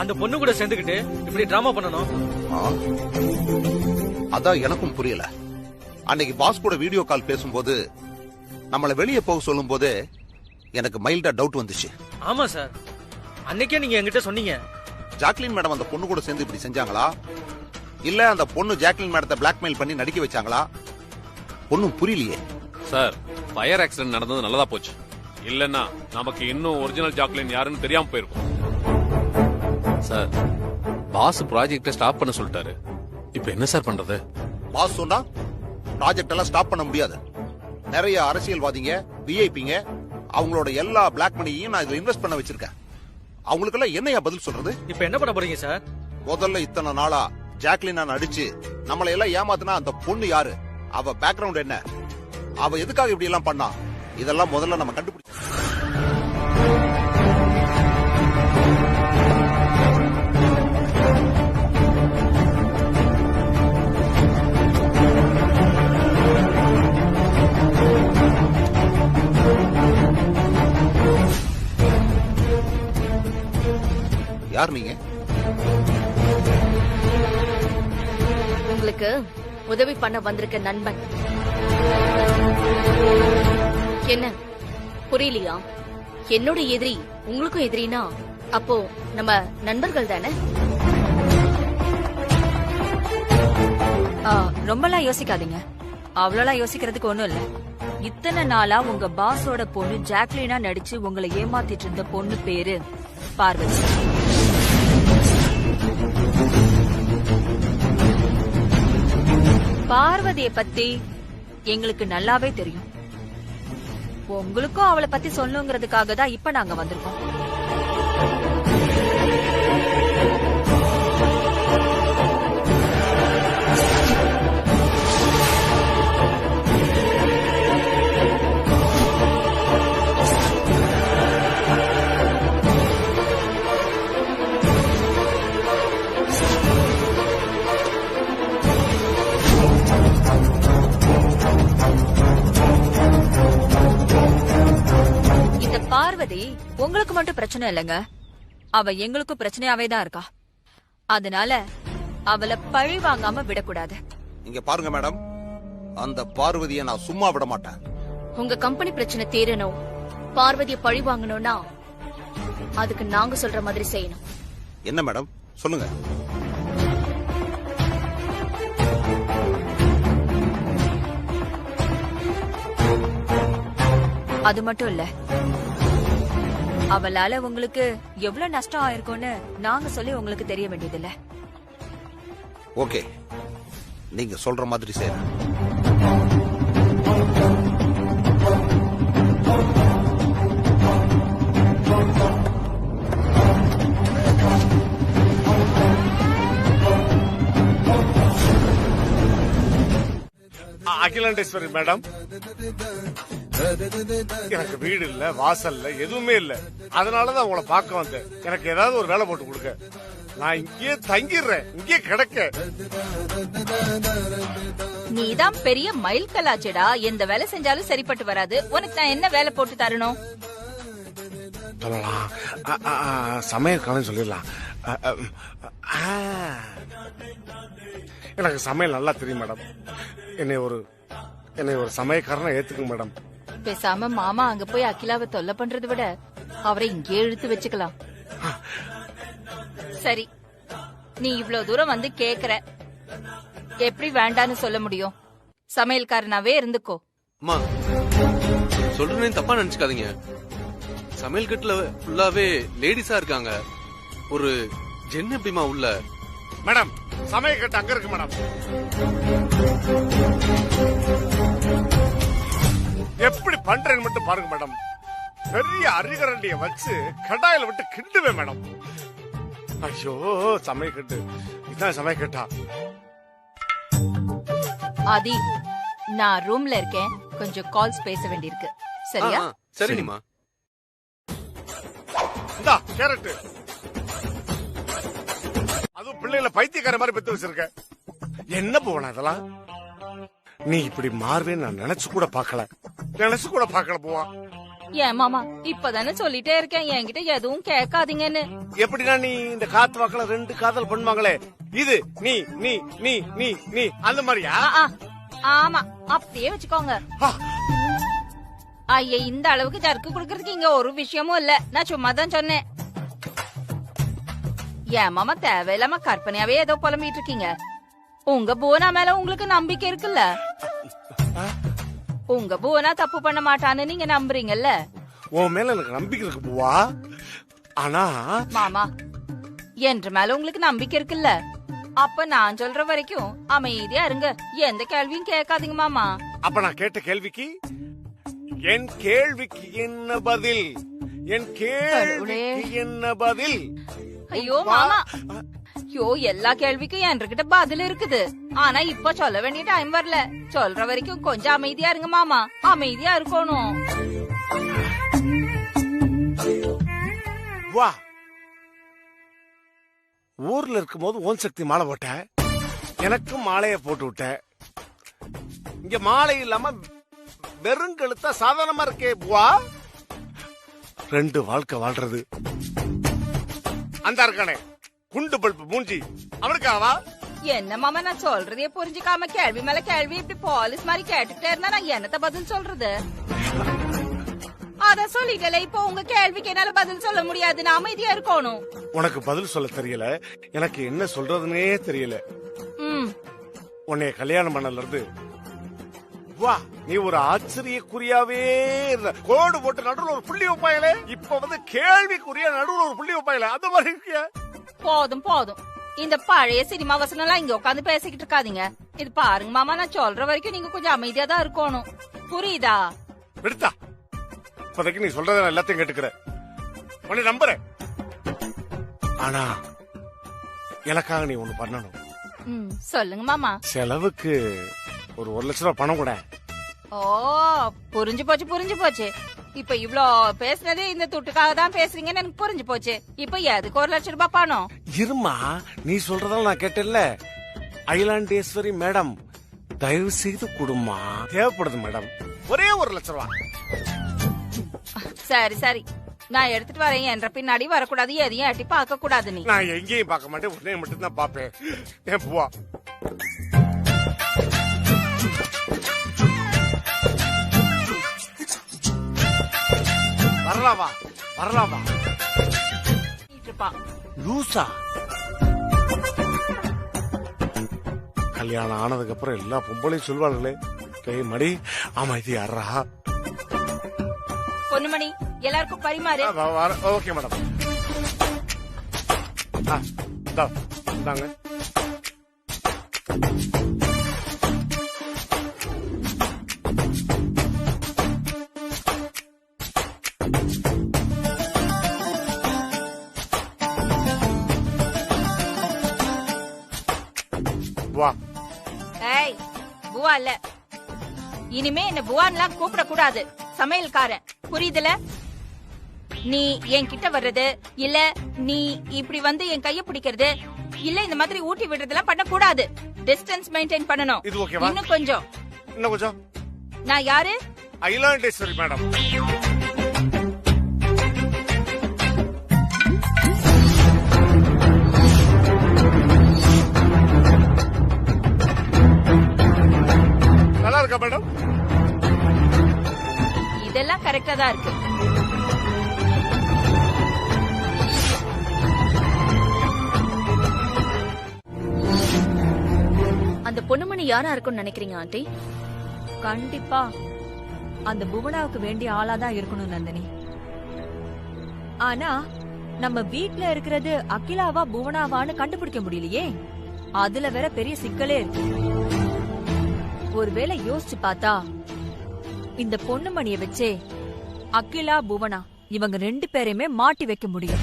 அந்த பொண்ணு கூட சேர்ந்துக்கிட்டு இப்படி டிராமா பண்ணணும்? அதான் எனக்கும் புரியல. அன்னைக்கு பாஸ் கூட வீடியோ கால் பேசும்போது நம்மள வெளியே போக சொல்லும் போது எனக்கு மைல்டா டவுட் வந்துச்சு. ஆமா சார், அன்னைக்கே நீங்க என்கிட்ட சொன்னீங்க. ஜாக்லின் மேடம் அந்த பொண்ணு கூட சேர்ந்து இப்படி செஞ்சாங்களா, இல்ல அந்த பொண்ணு ஜாக்லின் மேடத்தை பிளாக்மெயில் பண்ணி நடிக்க வச்சாங்களா? ஒன்னும் புரியலையே சார். ஃபயர் ஆக்சிடென்ட் நடந்தது நல்லதா போச்சு. இல்லன்னா நமக்கு இன்னும் ஒரிஜினல் ஜாக்லின் யாருன்னு தெரியாம போயிருக்கும். சார், பாஸ் ப்ராஜெக்ட ஸ்டாப் பண்ண சொல்லிட்டாரு. இப்ப என்ன சார் பண்றது? பாஸ் சொன்னா ப்ராஜெக்ட் எல்லாம் ஸ்டாப் பண்ண முடியாது. நிறைய அரசியல்வாதிங்க, விஐபிங்க, அவங்களோட எல்லா பிளாக் மணியையும் நான் இதுல இன்வெஸ்ட் பண்ண வச்சிருக்கேன். அவங்களுக்கெல்லாம் என்னையா பதில் சொல்றது? இப்ப என்ன பண்ண போறீங்க சார்? முதல்ல இத்தனை நாளா ஜாக்லின் நடிச்சு நம்மளை எல்லாம் ஏமாத்தினா அந்த பொண்ணு யாரு, அவ பேக்ரவுண்ட் என்ன, அவ எதுக்காக இப்படி எல்லாம் பண்ணா, இதெல்லாம் முதல்ல நம்ம கண்டுபிடிச்சோம். யார் நீங்க? உங்களுக்கு உதவி பண்ண வந்திருக்க நண்பன். என்ன புரியலையா? என்னோட எதிரி உங்களுக்கும் எதிரினா அப்போ நம்ம நண்பர்கள் தானே? ரொம்பலாம் யோசிக்காதீங்க. அவ்வளோலாம் யோசிக்கிறதுக்கு ஒண்ணும் இல்ல. இத்தனை நாளா உங்க பாஸோட பொண்ணு ஜாக்லினா நடிச்சு உங்களை ஏமாத்திட்டு இருந்த பொண்ணு பேரு பார்வதி. பார்வதிய பத்தி எங்களுக்கு நல்லாவே தெரியும். உங்களுக்கும் அவளை பத்தி சொல்லணுங்கிறதுக்காக தான் இப்ப நாங்க வந்திருக்கோம். உங்களுக்கு மட்டும் பிரச்சனை இல்லைங்க, அவ எங்களுக்கும் பிரச்சனையாவே தான் இருக்கா. அதனால அவளை பழி வாங்காம விடக்கூடாது. இங்க பாருங்க மேடம், அந்த பார்வதியை நான் சும்மா விட மாட்டேன். உங்க கம்பெனி பிரச்சனை தீரணும், பார்வதிய பழி வாங்கணும்னா அதுக்கு நாங்க சொல்ற மாதிரி செய்யணும். என்ன மேடம் சொல்லுங்க. அது மட்டும் இல்ல, அவளால உங்களுக்கு எவ்வளவு நஷ்டம் ஆயிருக்கும்னு நாங்க சொல்லி உங்களுக்கு தெரிய வேண்டியதில்ல. ஓகே, நீங்க சொல்ற மாதிரி செய்யறேன். அகிலாண்டேஸ்வரி மேடம், எனக்கு வீடு இல்ல, வாசல் இல்ல, எதுவுமே இல்ல. அதனாலதான் உங்களை பார்க்க வந்தேன். எனக்கு ஏதாவது ஒரு வேலை போட்டு கொடுக்க. நான் இங்கேயே தங்கிடுறேன், இங்கேயே கிடக்க. நீதான் பெரிய மயில் கலாச்சடா. எந்த வேலை செஞ்சாலும் சரிப்பட்டு வராது. உனக்கு நான் என்ன வேலை போட்டு தரணும்? சொல்லலாம், சமையல்காரன் சொல்லிடலாம். எனக்கு சமையல் நல்லா தெரியும் மேடம். என்னை ஒரு சமையல்காரனை ஏத்துக்குங்க மேடம். பேசாம மாமா அங்க போய் அகிலாவை தொல்லை பண்றதை விட அவரை இங்கே இழுத்து வச்சுக்கலாம். சரி, நீ இவ்வளவு தூரம் வந்து கேக்குற, எப்படி வேண்டான்னு சொல்ல முடியும்? சமையல்காரனாவே இருந்துக்கோ. அம்மா, சொல்றேன்னு தப்பா நினைச்சுக்காதீங்க. சமையல் கட்டுல ஃபுல்லாவே லேடிஸா இருக்காங்க. ஒரு ஜென் எப்படிமா உள்ள? மேடம், சமையல் கட்டு அங்க இருக்கு மேடம். எப்படி பண்றேன்னு மட்டும் பாருங்க மேடம். பெரிய அரிகரண்டிய வச்சு கடாயில விட்டு கிண்டுவேன் மேடம். ஐயோ, சமையல் கட்டு இதான் சமையல் கட்டா? ஆதி, நான் ரூம்ல இருக்கேன், கொஞ்சம் கால்ஸ் பேச வேண்டியிருக்கு. சரியா? சரிங்கம்மா. இந்தா கேரட். அதுவும் பிள்ளைகளை பைத்தியக்கார மாதிரி பெத்து வச்சிருக்க. என்ன போவனா இதெல்லாம்? நீ இப்படி மாறுவேன்னு நான் நினைச்சு கூட பார்க்கல போவா. ஏன் மாமா, இப்பதானே சொல்லிட்டே இருக்கேன் என்கிட்ட எதுவும் கேட்காதீங்கன்னு. எப்படின்னா நீ இந்த காத்து வாக்கல 2 காதல் பண்ணுவாங்களே, இது நீ நீ நீ நீ நீ அந்த மாதிரியா? ஆமா, அப்படியே வச்சுக்கோங்க. ஐயா, இந்த அளவுக்கு ஜர்க்கு குடுக்கறதுக்கு இங்க ஒரு விஷயமும் இல்ல. நான் சும்மா தான் சொன்னேன். ஏன் மாமா தேவையில்லாம கற்பனையாவே ஏதோ புலம்பிட்டு இருக்கீங்க? உங்க புவனா மேல உங்களுக்கு நம்பிக்கை இருக்குல்ல? உங்க புவனா தப்பு பண்ண மாட்டான்னு நீங்க நம்புறீங்கல்ல? உன் மேல எனக்கு நம்பிக்கை இருக்கு புவா. ஆனா மாமா, என்ற மேல உங்களுக்கு நம்பிக்கை இருக்குல்ல? அப்ப நான் சொல்ற வரைக்கும் அமைதியா இருங்க, எந்த கேள்வியும் கேட்காதீங்க மாமா. அப்ப நான் கேட்ட கேள்விக்கு என் கேள்விக்கு என்ன பதில்? என் கேள்விக்கு என்ன பதில்? ஐயோ மாமா, ஐயோ, எல்லா கேள்விக்கும் என்கிட்ட பதில் இருக்குது. ஆனா இப்ப சொல்ல வேண்டிய டைம் வரல. சொல்ற வரைக்கும் கொஞ்சம் அமைதியா இருங்க மாமா. அமைதியா இருக்கணும். வா, ஊர்ல இருக்கும் போது ஓன் சக்தி மாலை போட்ட, எனக்கும் மாலைய போட்டு விட்ட. இங்க மாலை இல்லாம வெறுங்கழுத்தா சாதாரணமா இருக்கே புவா. 2 வாழ்க்கை வாழ்றது. அந்த இருக்கானே குண்டு பல்பு மூஞ்சி, அவனுக்காவா? என்ன மாமா, நான் சொல்றதே புரிஞ்சுக்காம கேள்வி மேல கேள்வி இப்படி போலீஸ் மாதிரி கேட்டுட்டே இருந்தா நான் என்னத்த பதில் சொல்றது? அத சொல்லிட்டல, இப்போ உங்க கேள்விக்கு என்னால பதில் சொல்ல முடியாது. நான் அமைதியா இருக்கணும். உனக்கு பதில் சொல்ல தெரியல, எனக்கு என்ன சொல்றதுன்னே தெரியல. உன்னைய கல்யாணம் பண்ணல இருந்து வா, நீ ஒரு ஆச்சரியக்குறியாவே இருந்த. கோடு போட்டு நடுவுல ஒரு புள்ளி வைப்பாங்களே, இப்ப வந்து கேள்விக்குரிய நடுவுல ஒரு புள்ளி வைப்பாங்களே, அந்த மாதிரி இருக்கியா? போதும் போதும், இந்த பழைய சினிமா வசனம் எல்லாம் இங்க உட்காந்து பேசிக்கிட்டு இருக்காதீங்க. இது பாருங்க மாமா, நான் சொல்ற வரைக்கும் நீங்க கொஞ்சம் அமைதியா தான் இருக்கணும். புரியுதா? விடுத்தா, இப்போதைக்கு நீ சொல்றத நான் எல்லாத்தையும் கேட்டுக்கிறேன், உன்னை நம்புறேன். ஆனா எனக்காக நீ ஒண்ணு பண்ணணும். சொல்லுங்க மாமா. செலவுக்கு ஒரு 1 லட்சம் ரூபாய் பணம் கூட. ஓ, புரிஞ்சு போச்சு. இப்ப இவ்ளோ பேசுனதே இந்த துட்டுக்காக தான் பேசுறீங்கன்னு எனக்கு புரிஞ்சு போச்சு. இப்ப எதுக்கு 1 லட்சம் ரூபாய் பணம்? இருமா, நீ சொல்றதால நான் கேட்டேன்ல. அகிலாண்டேஸ்வரி மேடம், தயவு செய்து கொடுமா, தேவைப்படுது மேடம். ஒரே 1 லட்சம் ரூபாய். சரி, நான் எடுத்துட்டு வரேன் என்ற பின்னாடி வரக்கூடாது, எதையும் எட்டி பார்க்க கூடாது. நீ நான் எங்கேயும் பார்க்க மாட்டேன், உன்னைய மட்டும் தான் பாப்பேன். என் பூவா வரலாமா வரலாமா லூசா. கல்யாணம் ஆனதுக்கு அப்புறம் எல்லா பொம்பளையும் சொல்வாங்களே, மடி ஆமா இது யாரா? பொன்னுமணி எல்லாருக்கும் பரிமாறு. Okay madam. இந்தாங்க. வா. ஏய் புவா இல்ல, இனிமே என்ன புவான்லாம் கூப்பிட கூடாது. சமையல்காரன், புரியுதுல? நீ என் கிட்ட வர்றது இல்ல, நீ இப்படி வந்து என் கைய பிடிக்கிறது இல்ல, இந்த மாதிரி ஊட்டி விடுறதெல்லாம் பண்ண கூடாது. டிஸ்டன்ஸ் மெயின்டைன் பண்ணணும். இது ஓகேவா? இன்னும் கொஞ்சம். இன்னும் கொஞ்சம். நான் யாரு? ஐலாண்டேஸ்வரி மேடம். நல்லா இருக்கா மேடம்? இதெல்லாம் கரெக்டா தான் இருக்கு. அந்த பொண்ணுமணி யாரா இருக்கும்னு நினைக்கிறீங்க ஆண்டி? கண்டிப்பா அந்த புவனாவுக்கு வேண்டிய ஆளாதான் இருக்கணும் நந்தினி. ஆனா நம்ம வீட்ல இருக்கிறது அகிலாவா புவனாவான்னு கண்டுபிடிக்க முடியலையே. அதுல வேற பெரிய சிக்கலே இருக்கு. ஒருவேளை யோசிச்சு பார்த்தா இந்த பொண்ணுமணிய வச்சே அகிலா புவனா இவங்க 2 பேரையுமே மாட்டி வைக்க முடியும்.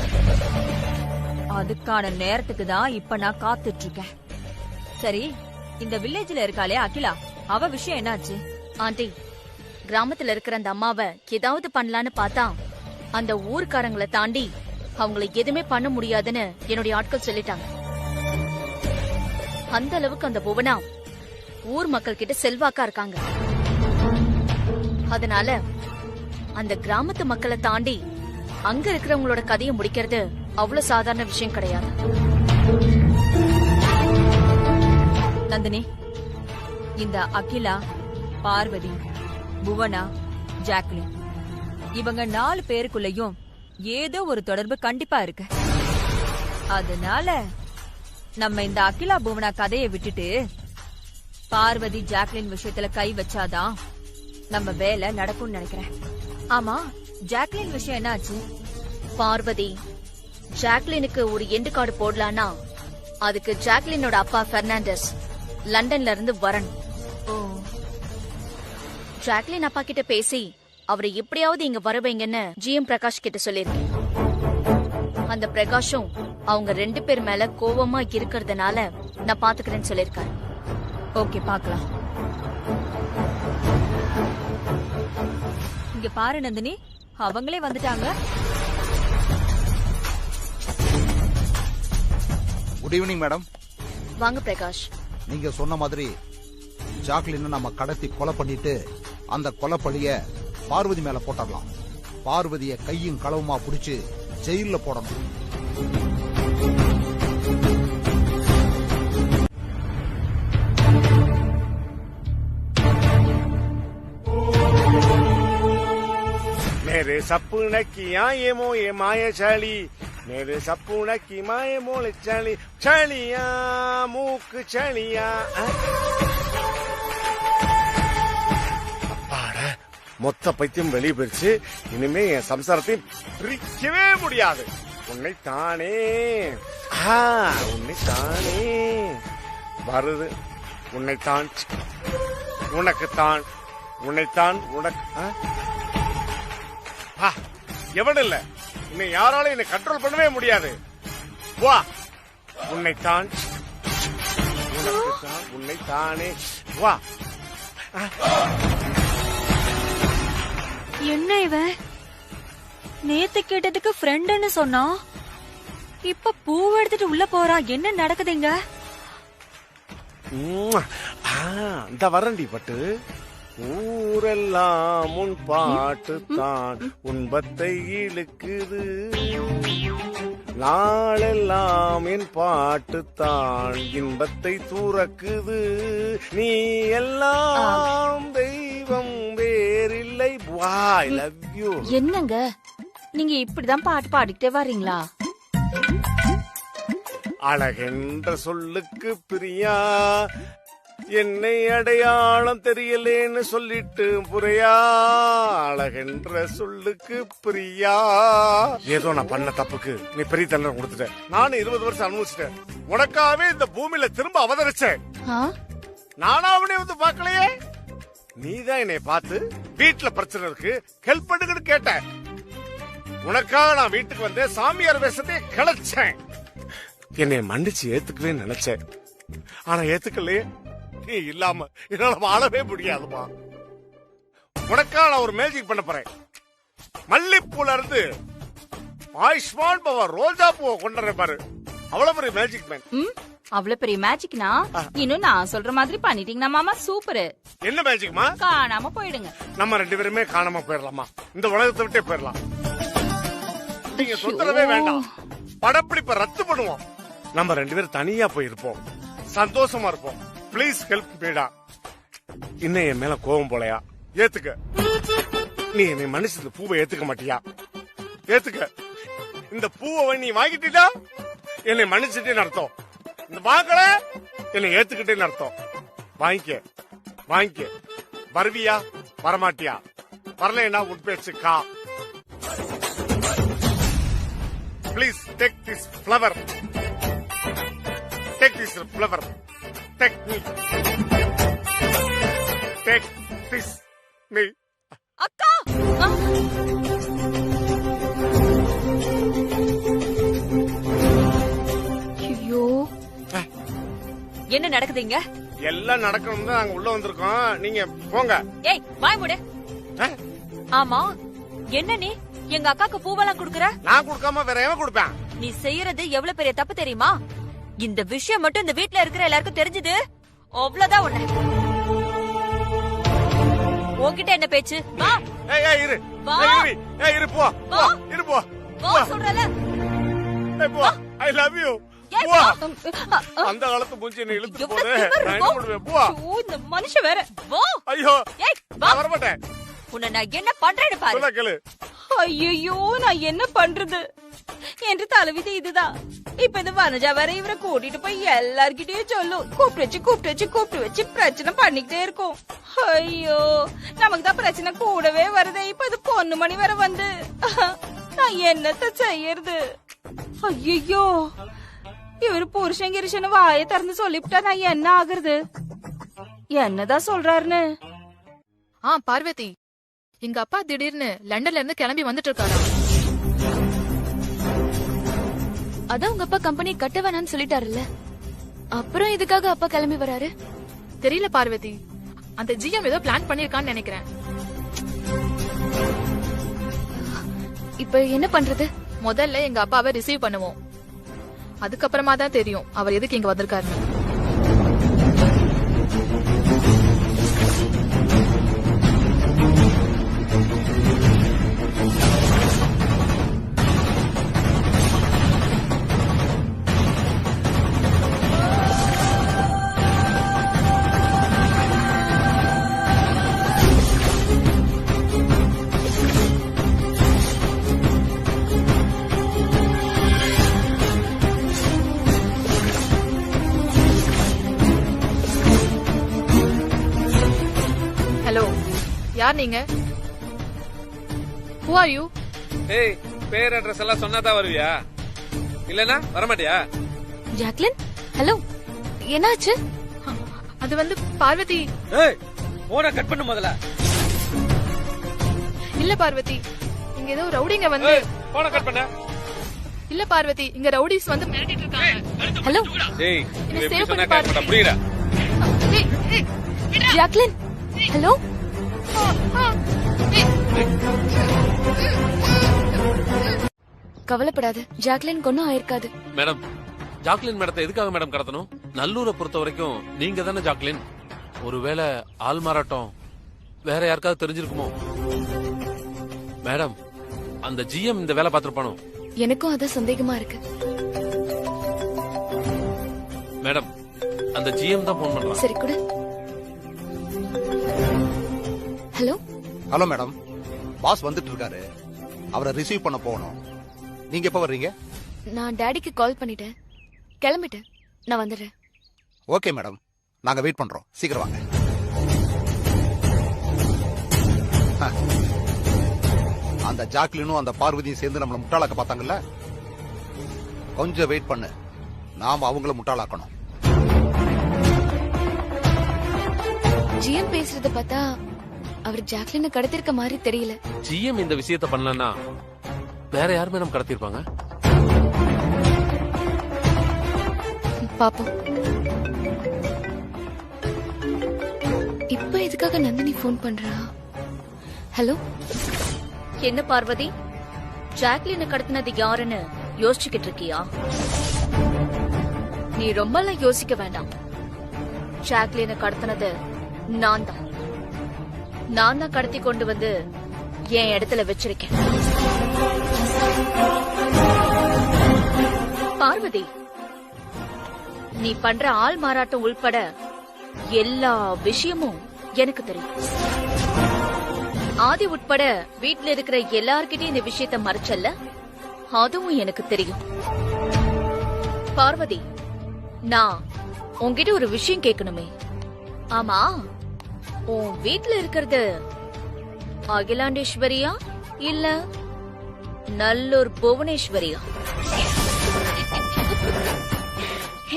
அதுக்கான நேரத்துக்கு தான் இப்ப நான் காத்துட்டு இருக்கேன். சரி, இந்த வில்லேஜ்ல இருக்காளே அகிலா, அவ விஷயம் என்னாச்சு? ஆண்டி, கிராமத்துல இருக்கிற அந்த அம்மாவை ஏதாவது பண்ணலான்னு பார்த்தா அந்த ஊர்க்காரங்களை தாண்டி அவங்களை எதுவுமே பண்ண முடியாதுன்னு என்னுடைய ஆட்கள் சொல்லிட்டாங்க. அந்த அளவுக்கு அந்த புவனா ஊர் மக்கள் கிட்ட செல்வாக்கா இருக்காங்க. அதனால அந்த கிராமத்து மக்களை தாண்டி அங்க இருக்கிறவங்களோட கதையை முடிக்கிறது அவ்வளவு சாதாரண விஷயம் கிடையாது. நந்தினி, இந்த அகிலா, பார்வதி, புவனா, ஜாக்லின் இவங்க 4 பேருக்குள்ளயும் ஏதோ ஒரு தொடர்பு கண்டிப்பா இருக்கு. அதனால நம்ம இந்த அகிலா புவனா கதையை விட்டுட்டு பார்வதி ஜாக்லின் விஷயத்துல கை வச்சாதான் நம்ம வேலை நடக்கும்னு நினைக்கிறேன். ஆமா, ஜாக்லின் விஷயம் என்னாச்சு? பார்வதி ஜாக்லினுக்கு ஒரு எண்டு கார்டு போடலான்னா அதுக்கு ஜாக்லினோட அப்பா பெர்னாண்டஸ் லண்டன்ல இருந்து வரணும். ஜாக்லின் அப்பா கிட்ட பேசி அவரை எப்படியாவது இங்க வர வைங்கன்னு ஜிஎம் பிரகாஷ் கிட்ட சொல்லிருக்கேன். அந்த பிரகாஷும் அவங்க 2 பேர் மேல கோவமா இருக்கிறதுனால நான் பாத்துக்கிறேன்னு சொல்லிருக்காரு. ஓகே, பாக்கலாம். இங்க பாரு நந்தினி, அவங்களே வந்துட்டாங்க. Good evening madam. வாங்க பிரகாஷ். நீங்க சொன்ன மாதிரி ஜாக்லின் நம்ம கடத்தி கொலை பண்ணிட்டு அந்த கொலைப்பழிய பார்வதி மேல போட்டுடலாம். பார்வதிய கையும் களவுமா புடிச்சு ஜெயில போடணும். मेरे सपने किया ये मोए माया चली, मेरे सपने की माए मोले चली, चलिया मूक चलिया. மொத்த பைத்தியம் வெளியே போயிடுச்சு. இனிமே என் சம்சாரத்தை பிரிக்கவே முடியாது. உன்னை தானே வருது. உன்னைத்தான், உனக்குத்தான், உன்னைத்தான், உனக்கு எவன் இல்ல. இன்னும் யாராலும் என்னை கண்ட்ரோல் பண்ணவே முடியாது. வா, உன்னைத்தான், உனக்குத்தான், உன்னைத்தானே வா. என்ன இவன் நேத்து கேட்டதுக்கு ஃப்ரெண்டுன்னு சொன்னா, இப்ப பூவை எடுத்துட்டு உள்ள போறா. என்ன நடக்குதுங்க? இந்த வரண்டி பட்டு ஊரெல்லாம் உன் பாட்டு தான் உன்பத்தை இழுக்குது, நாளெல்லாம் என் பாட்டு தான் இன்பத்தை தூரக்குது, நீ எல்லாம் தெய்வம் வேறில்லை. ஐ லவ் யூ. என்னங்க நீங்க இப்படிதான் பாட்டு பாடிக்கிட்டே வர்றீங்களா? அழகென்ற சொல்லுக்கு பிரியா, என்னை அடையாளம் தெரியலேன்னு சொல்லிட்டு புரியா, அழகென்ற சொல்லுக்கு பிரியா. ஏதோ நான் பண்ண தப்புக்கு நீ பெரிய தண்டனை கொடுத்துட்ட. நானும் 20 வருஷம் அனுபவிச்சிட்டேன். உனக்காகவே இந்த பூமியில திரும்ப அவதரிச்சேன். நானா அவனே வந்து பாக்கலையே, நீதான் என்னை பார்த்து வீட்டுல பிரச்சனை இருக்கு ஹெல்ப் பண்ணுங்கன்னு கேட்ட. உனக்காக நான் வீட்டுக்கு வந்து சாமியார் வேஷத்தை கிளச்சேன். என்னை மன்னிச்சு ஏத்துக்கவே நினைச்சேன், ஆனா ஏத்துக்கலையே. நீ இல்லாம என்னால வாழவே முடியாதுமா. உனக்காக நான் ஒரு மேஜிக் பண்ண போறேன். மல்லிப்பூல இருந்து ஆயுஷ்மான் பவ ரோஜா பூவை கொண்டு பாரு. அவ்வளவு பெரிய மேஜிக் மேன். அவ்வளவு பெரிய மேஜிக்னா இன்னும் நான் சொல்ற மாதிரி பண்ணிட்டீங்கன்னா மாமா சூப்பர். என்ன மேஜிக்மா? காணாம போயிடுங்க. நம்ம 2 பேருமே காணாம போயிடலாமா? இந்த உலகத்தை விட்டே போயிடலாம். நீங்க சுத்தரவே வேண்டாம். படப்பிடிப்ப ரத்து பண்ணுவோம். நம்ம 2 பேரும் தனியா போயிருப்போம், சந்தோஷமா இருப்போம். பிளீஸ் ஹெல்ப் மீடா. இன்னும் என் மேல கோபம் போலையா? ஏத்துக்க. நீ என்னை மனுஷன் பூவை ஏத்துக்க மாட்டியா? ஏத்துக்க. இந்த பூவை நீ வாங்கிட்டா என்னை மன்னிச்சுட்டேன்னு அர்த்தம். இந்த வாங்கல என்னை ஏத்துக்கிட்டேன்னு அர்த்தம். வாங்கிக்க வாங்கிக்க. வருவியா வரமாட்டியா? வரலன்னா உன் பேச்சு கா. Please take this flower. Take this flower. Take me. Take this me. அக்கா! ஐயோ, என்ன நடக்குதுங்க? எல்லாம் நடக்கணும் தான் நாங்க உள்ள வந்திருக்கோம். நீங்க போங்க. ஏய், வாய் மூடு. ஆமா, என்ன நீ எங்க அக்காக்கு பூவெல்லாம் குடுக்குற? நான் கொடுக்காம வேற எவன் கொடுப்பேன்? நீ செய்யறது எவ்வளவு பெரிய தப்பு தெரியுமா? இந்த விஷயம் மட்டும் இந்த வீட்ல இருக்கிற எல்லாருக்கும் தெரிஞ்சது அவ்வளவுதான். உன்னை உன்கிட்ட என்ன பேச்சு? வா. ஏய் இரு. வா. ஏய் இரு போ. போ. இரு போ. வா சொல்றல. ஏய் போ. ஐ லவ் யூ. போ. அந்த காலத்து மூஞ்சி என்ன இழுத்து போறே. நான் என்ன பண்ணுவேன்? போ. இந்த மனுஷன் வேற. வா. ஐயோ. ஏய் வா. வர மாட்டேன். உன்னை நான் என்ன பண்றேன்னு பாரு. சொல்ல கேளு. ஐயோ, நான் என்ன பண்றது என்று தலைவிதி இதுதான். இப்ப இந்த வனஜா வேற இவரை கூட்டிட்டு போய் எல்லார்கிட்டயும் சொல்லும். கூப்பிட்டு வச்சு பிரச்சனை பண்ணிக்கிட்டே இருக்கும். ஐயோ, நமக்கு தான் பிரச்சனை கூடவே வருதே. இப்ப இது பொண்ணு மணி வர வந்து நான் என்னத்த செய்யறது? ஐயோ, இவரு புருஷன் கிருஷன் வாயை திறந்து சொல்லிவிட்டா நான் என்ன ஆகுறது? என்னதான் சொல்றாருன்னு? பார்வதி, எங்க அப்பா திடீர்னு லண்டன்ல இருந்து கிளம்பி வந்துட்டு இருக்காரா? அதான் உங்க அப்பா கம்பெனி கட்ட வேணாம்னு சொல்லிட்டாருல்ல, அப்புறம் இதுக்காக அப்பா கிளம்பி வராரு? தெரியல பார்வதி, அந்த ஜிஎம் ஏதோ பிளான் பண்ணிருக்கான்னு நினைக்கிறேன். இப்ப என்ன பண்றது? முதல்ல எங்க அப்பாவை ரிசீவ் பண்ணுவோம், அதுக்கப்புறமா தான் தெரியும் அவர் எதுக்கு இங்க வந்திருக்காருன்னு. யார் நீங்க? Who are you? ஏய், பேர் அட்ரஸ் எல்லாம் சொன்னாதான் வருவியா? இல்லனா வரமாட்டியா? ஜாக்லின், ஹலோ, என்னாச்சு? அது வந்து பார்வதி. ஏய், போன கட் பண்ணு முதல்ல. இல்ல பார்வதி, இங்க ஏதோ ரவுடிங்க வந்து. போன கட் பண்ணு. இல்ல பார்வதி, இங்க ரவுடிஸ் வந்து மிரட்டிட்டு இருக்காங்க. ஹலோ. ஏய், நீ நீ சேவ் சொன்னா பண்ணி கேட்க புரியல. Jacqueline, hello. கவலைப்படாத, ஜாக்லின் ஒன்னும் ஆயிருக்காது. மேடம், ஜாக்லின் மேடத்தை எதுக்காக மேடம் கடத்தணும்? நல்லூரை பொறுத்த வரைக்கும் நீங்க தானே ஜாக்லின். ஒருவேளை ஆள் மாறாட்டம் வேற யாருக்காவது தெரிஞ்சிருக்குமோ? மேடம், அந்த ஜிஎம் இந்த வேலை பார்த்திருப்பானோ? எனக்கும் அதான் சந்தேகமா இருக்கு. மேடம், அந்த ஜிஎம் தான் போன் பண்றான். சரி கூட. ஹலோ ஹலோ மேடம், பாஸ் வந்துட்டு இருக்காரு. அவரை ரிசீவ் பண்ண போகணும். நீங்க எப்ப வர்றீங்க? நான் டாடிக்கு கால் பண்ணிட்டேன், கிளம்பிட்டேன். நான் வந்துடுறேன். ஓகே மேடம், நாங்க வெயிட் பண்றோம். சீக்கிரம் வாங்க. அந்த ஜாக்லினும் அந்த பார்வதியும் சேர்ந்து நம்மள முட்டாளாக்க பார்த்தாங்கல்ல, கொஞ்சம் வெயிட் பண்ணு. நாம அவங்கள முட்டாளாக்கணும். ஜிஎம் பேசுறத பார்த்தா அவர் ஜாக்லினை கடத்திருக்க மாதிரி தெரியல. ஜிஎம் இந்த விஷயத்தை பண்ணலன்னா வேற யார் மேடம் கடத்திருப்பாங்க? பாப்போம். இப்ப எதுக்காக நந்தினி போன் பண்றா? ஹலோ, என்ன பார்வதி, ஜாக்லினை கடத்தினது யாருன்னு யோசிச்சுக்கிட்டு இருக்கியா? நீ ரொம்பலாம் யோசிக்க வேண்டாம். ஜாக்லினை கடத்தினது நான் தான் கடத்தி கொண்டு வந்து என் இடத்துல வச்சிருக்கேன். பார்வதி, நீ பண்ற ஆள் மாறாட்டம் உள்பட எல்லா விஷயமும் எனக்கு தெரியும். ஆதி உட்பட வீட்டுல இருக்கிற எல்லார்கிட்டயும் இந்த விஷயத்த மறைச்சல்ல, அதுவும் எனக்கு தெரியும். பார்வதி, நான் உன்கிட்ட ஒரு விஷயம் கேட்கணுமே. ஆமா, உன் வீட்டுல இருக்கிறது அகிலாண்டேஸ்வரியா இல்ல நல்லூர் புவனேஸ்வரியா?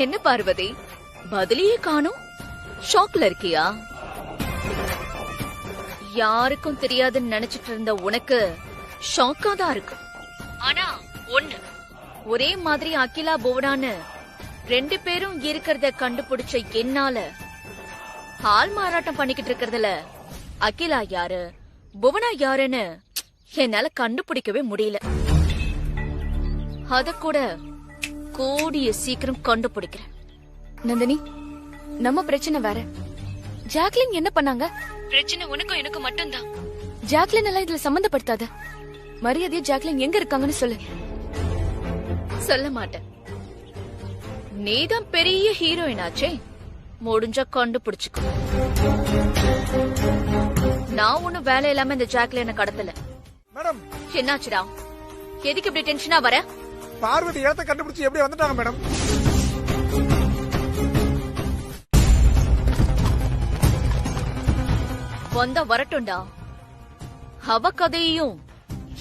என்ன பார்வதி, பதிலையே காணும்? ஷாக்ல இருக்கியா? யாருக்கும் தெரியாதுன்னு நினைச்சிட்டு இருந்த உனக்கு ஷாக்கா தான் இருக்கு. ஆனா ஒண்ணு, ஒரே மாதிரி அகிலா புவனான்னு 2 பேரும் இருக்கிறத கண்டுபிடிச்ச என்னால ஆள் மாறாட்டம் பண்ணிக்கிட்டு இருக்கிறதுல அகிலா யாரு புவனா யாருன்னு என்னால கண்டுபிடிக்கவே முடியல. அத கூட கூடிய சீக்கிரம் கண்டுபிடிக்கிறேன். நந்தினி, நம்ம பிரச்சனை வேற. ஜாக்லின் என்ன பண்ணாங்க? பிரச்சனை உனக்கும் எனக்கு மட்டும்தான். ஜாக்லின் எல்லாம் இதுல சம்பந்தப்படுத்தாத. மரியாதையா ஜாக்லின் எங்க இருக்காங்கன்னு சொல்லு. சொல்ல மாட்டேன். நீதான் பெரிய ஹீரோயின் ஆச்சே, முடிஞ்சா கண்டுபிடிச்சுக்கோ. நான் ஒன்னும் வேலை இல்லாம இந்த ஜாக்லினை கடத்தல. மேடம், என்னாச்சுடா? எதுக்கு இப்படி டென்ஷனா வர? பார்வதி இடத்த கண்டுபிடிச்சு எப்படி வந்துட்டாங்க மேடம்? வந்தா வரட்டும்டா, அவ கதையையும்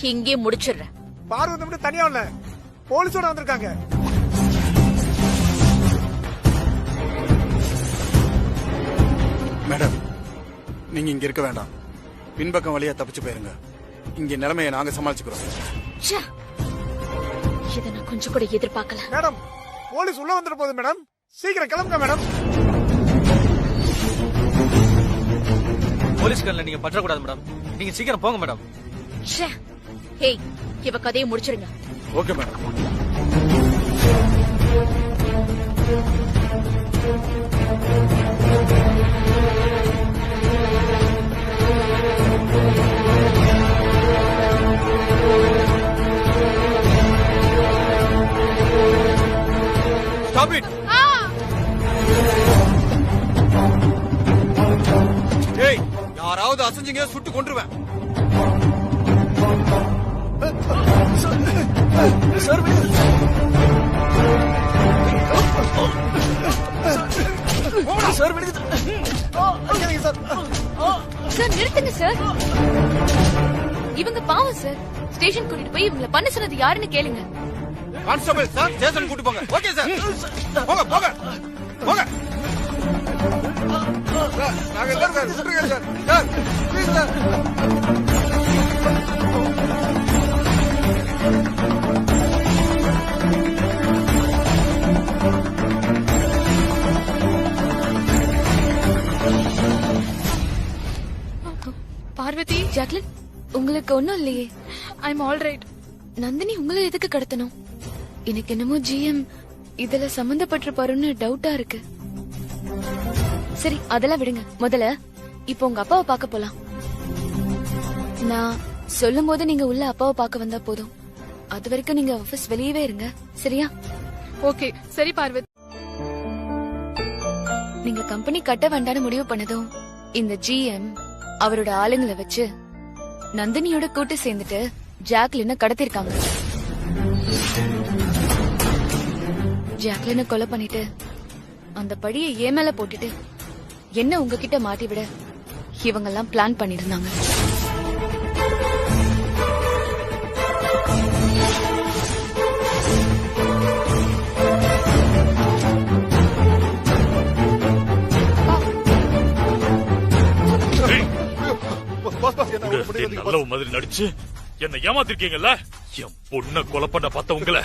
இங்கே முடிச்சிடுறேன். பார்வதி மட்டும் தனியா இல்ல, போலீஸோட வந்திருக்காங்க. மேடம், நீங்க இங்க இருக்க வேண்டாம். பின்பக்கம் வழியா தப்பிச்சு போயிருங்க. இங்க நிலைமையை நாங்க சமாளிச்சுக்கிறோம். இதை நான் கொஞ்சம் கூட எதிர்பார்க்கல. மேடம், போலீஸ் உள்ள வந்துட்டு போகுது மேடம். சீக்கிரம் கிளம்புங்க மேடம். போலீஸ்காரல நீங்க பற்றக்கூடாது மேடம். நீங்க சீக்கிரம் போங்க மேடம். ஹேய், இவ கதையை முடிச்சிருங்க. Okay madam. Stop it! ஏய், யாராவது அசைஞ்சீங்க சுட்டு கொன்றுவேன். சார், சார் விடுங்க சார். நிறுத்துங்க சார். இவங்க பாவம் சார். ஸ்டேஷன் கூட்டிட்டு போய் இவங்களை பண்ண சொன்னது யாருன்னு கேளுங்க. கான்ஸ்டபிள் சார், ஸ்டேஷன் கூட்டி போங்க. ஓகே சார், போங்க போங்க போங்க. நாங்க எல்லாம் சார் விட்டுருங்க சார். Sir please sir. Parvathi, Jacqueline, உங்களுக்கு ஒண்ணும் இல்லையே? I am all right. Nandini உங்களை எதுக்கு கடத்தணும்? எனக்கு என்னமோ ஜிஎம் இதுல சம்பந்தப்பட்டிருப்பாருன்னு டவுட்டா இருக்கு. சரி, அதெல்லாம் விடுங்க. முதல்ல இப்ப உங்க அப்பாவை பார்க்க போலாம். நான் சொல்லும் போது நீங்க உள்ள அப்பாவை பார்க்க வந்தா போதும். அது வரைக்கும் நீங்க ஆபீஸ் வெளியவே இருங்க, சரியா? ஓகே சரி பார்வதி. நீங்க கம்பெனி கட்ட வேண்டாம்னு முடிவு பண்ணதும் இந்த GM அவரோட ஆளுங்களை வச்சு நந்தினியோட கூட்டு சேர்ந்துட்டு ஜாக்லின கடத்திருக்காங்க. ஜாக்லின கொலை பண்ணிட்டு அந்த படியை ஏன் மேல போட்டுட்டு என்ன உங்ககிட்ட மாட்டி விட இவங்கெல்லாம் பிளான் பண்ணிருந்தாங்க. நல்ல மாதிரி நடிச்சு என்ன ஏமாத்திருக்கீங்கல்ல. என் பொண்ண கொலை பண்ண பார்த்தவங்கள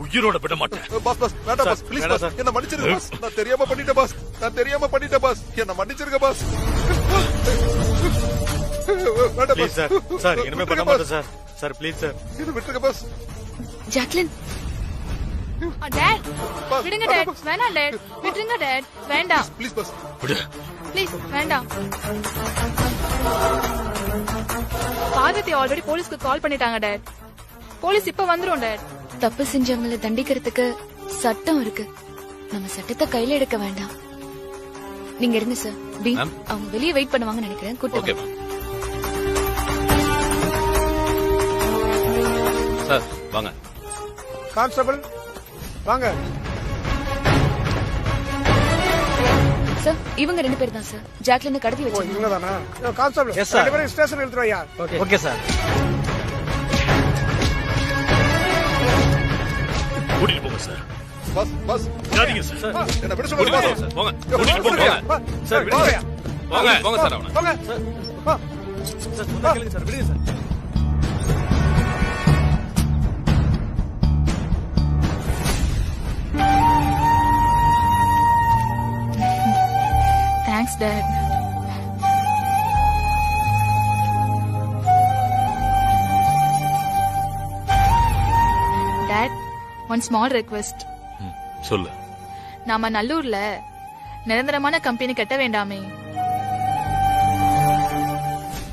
உயிரோட விட மாட்டேன். பாஸ் பாஸ் வேண்டாம் பாஸ், ப்ளீஸ் பாஸ், என்ன மன்னிச்சிருங்க பாஸ். நான் தெரியாம பண்ணிட்டேன் பாஸ், நான் தெரியாம பண்ணிட்டேன் பாஸ், என்ன மன்னிச்சிருங்க பாஸ். வேண்டாம் பாஸ் சார். சார் இனிமே பண்ண மாட்டேன் சார். சார் ப்ளீஸ் சார், என்ன விட்டுருங்க பாஸ். ஜாக்லின் டாட் விடுங்க டாட், வேண்டாம் டாட், விட்டுருங்க டாட், வேண்டாம் ப்ளீஸ் பாஸ், ப்ளீஸ் வேண்டாம். பார்வதி ஆல்ரெடி போலீஸ்க்கு கால் பண்ணிட்டாங்க டாட். போலீஸ் இப்ப வந்துரும் டாட். தப்பு செஞ்சவங்களை தண்டிக்கிறதுக்கு சட்டம் இருக்கு, நம்ம சட்டத்தை கையில எடுக்க வேண்டாம். நீங்க இருங்க சார். பி அவங்க வெளியே வெயிட் பண்ணுவாங்கன்னு நினைக்கிறேன். கூட்டு சார் வாங்க. கான்ஸ்டபிள் வாங்க சார். இவங்க 2 பேர் தான் சார் ஜாக்லினை கடத்தி வச்சாங்க. இவங்க தானா? கான்ஸ்டபிள் ரெண்டு பேரும் ஸ்டேஷன் எடுத்துட்டு வையா. Okay sir. கூட்டிட்டு போங்க சார். பாஸ் பாஸ் யாரிங்க சார்? என்ன விட சொல்லுங்க பாஸ். போங்க கூட்டிட்டு போங்க சார். விடுங்க போங்க போங்க சார். அவனை போங்க சார். சொன்னா கேளுங்க சார், விடுங்க sir. Thanks dot. Dot one small request. சொல்லு. நாம நல்லூர்ல நிரந்தரமான கம்பெனி கட்ட வேண்டாமே?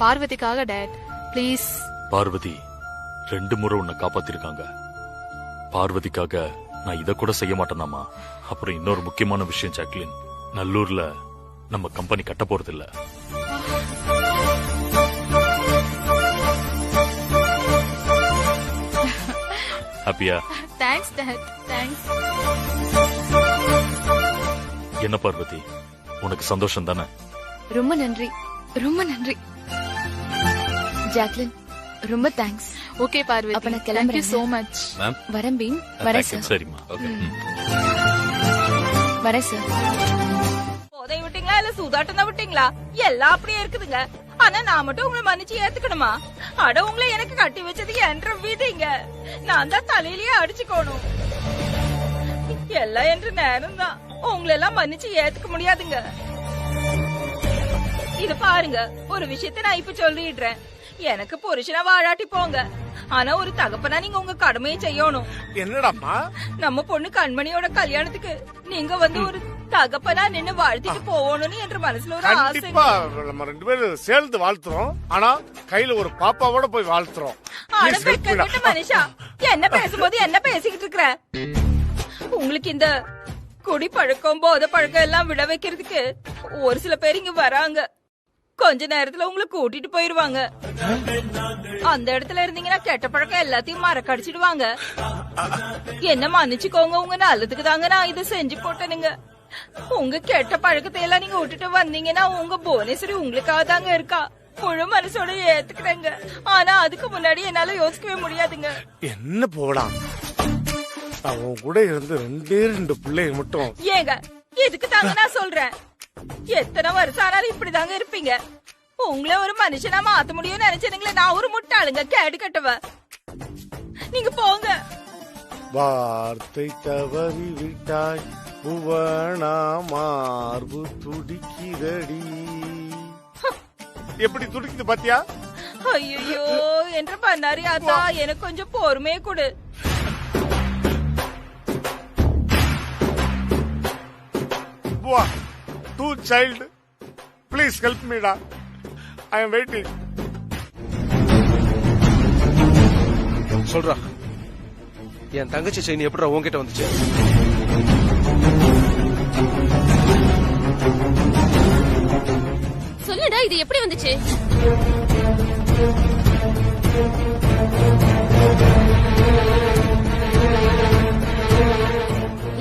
பார்வதிக்காக டாட் ப்ளீஸ். பார்வதி 2 முறை உன்னை காப்பாத்திருக்காங்க. பார்வதிக்காக நான் இத கூட செய்ய மாட்டேனாமா? அப்புறம் இன்னொரு முக்கியமான விஷயம் ஜாக்லின், நல்லூர்ல நம்ம கம்பெனி கட்ட போறது இல்ல. ஹாப்பியா? Thanks dot, thanks. என்ன பார்வதி, உனக்கு சந்தோஷம் தானே? ரொம்ப நன்றி, ரொம்ப நன்றி ஜாக்லின், ரொம்ப தேங்க்ஸ். ஓகே பார்வதி, அப்ப நான் thank you கிளம்புறேன். so much. வரேன் பீம், வரேன் சார். சரிம்மா. ஓகே. வரேன் சார். போதை விட்டீங்களா இல்ல சூதாட்டம் தான் விட்டீங்களா? எல்லாம் அப்படியே இருக்குதுங்க. ஆனா நான் மட்டும் உங்களை மன்னிச்சு ஏத்துக்கணுமா? அட உங்களை எனக்கு கட்டி வச்சது என்ற வீதிங்க. நான் தான் தலையிலேயே அடிச்சுக்கணும். எல்லாம் என்று நேரம் தான். உங்களை எல்லாம் மன்னிச்சு ஏத்துக்க முடியாதுங்க. இது பாருங்க, ஒரு விஷயத்த நான் இப்ப சொல்லிடுறேன். எனக்கு புருஷனா வாழாட்டி போங்க, ஆனா ஒரு தகப்பனா நீங்க உங்க கடமையை செய்யணும். என்னடாமா? நம்ம பொண்ணு கண்மணியோட கல்யாணத்துக்கு நீங்க வந்து ஒரு தகப்பனா நின்னு வாழ்த்திட்டு போகணும்னு என்ற மனசுல ஒரு ஆசை. கண்டிப்பா நம்ம 2 பேரும் சேர்ந்து வாழ்த்துறோம். ஆனா கையில ஒரு பாப்பாவோட போய் வாழ்த்துறோம். மனுஷா, என்ன பேசும்போது என்ன பேசிக்கிட்டு இருக்கிற? உங்களுக்கு இந்த குடி பழக்கம் போதை பழக்கம் எல்லாம் விட வைக்கிறதுக்கு ஒரு சில பேர் இங்க வராங்க. கொஞ்ச நேரத்துல உங்களை கூட்டிட்டு போயிருவாங்க. அந்த இடத்துல இருந்தீங்கன்னா கெட்ட பழக்கம் எல்லாத்தையும் மறக்கடிச்சிடுவாங்க. என்ன மன்னிச்சுக்கோங்க, உங்க நல்லதுக்கு தாங்க நான் இதை செஞ்சு போட்டேனுங்க. உங்க கெட்ட பழக்கத்தை எல்லாம் நீங்க விட்டுட்டு வந்தீங்கன்னா உங்க புவனேஸ்வரி உங்களுக்காக தாங்க இருக்கா. முழு மனசோட ஏத்துக்கிறேங்க. ஆனா அதுக்கு முன்னாடி என்னால யோசிக்கவே முடியாதுங்க. என்ன போலாம், அவன் கூட இருந்து 2 பிள்ளைங்க மட்டும். ஏங்க எதுக்கு தாங்க நான் சொல்றேன். எத்தனை வருஷம் ஆனாலும் இப்படிதாங்க இருப்பீங்க. உங்களை ஒரு மனுஷனா மாத்த முடியும்னு நினைச்சீங்களே, நான் ஒரு முட்டாளுங்க, கேடு கட்டவ. நீங்க போங்க. வார்த்தை தவறி விட்டாய் புவனா, மார்பு துடிக்கிறடி. எப்படி துடிக்குது பாத்தியா? ஐயோ என்று பண்ணாரி ஆத்தா, எனக்கு கொஞ்சம் பொறுமையை கொடு. Two child, please help me, da. I am waiting. சொல்றா, என் தங்கச்சி செயின் எப்படிடா உன்கிட்ட வந்துச்சு? சொல்லுடா, இது எப்படி வந்துச்சு?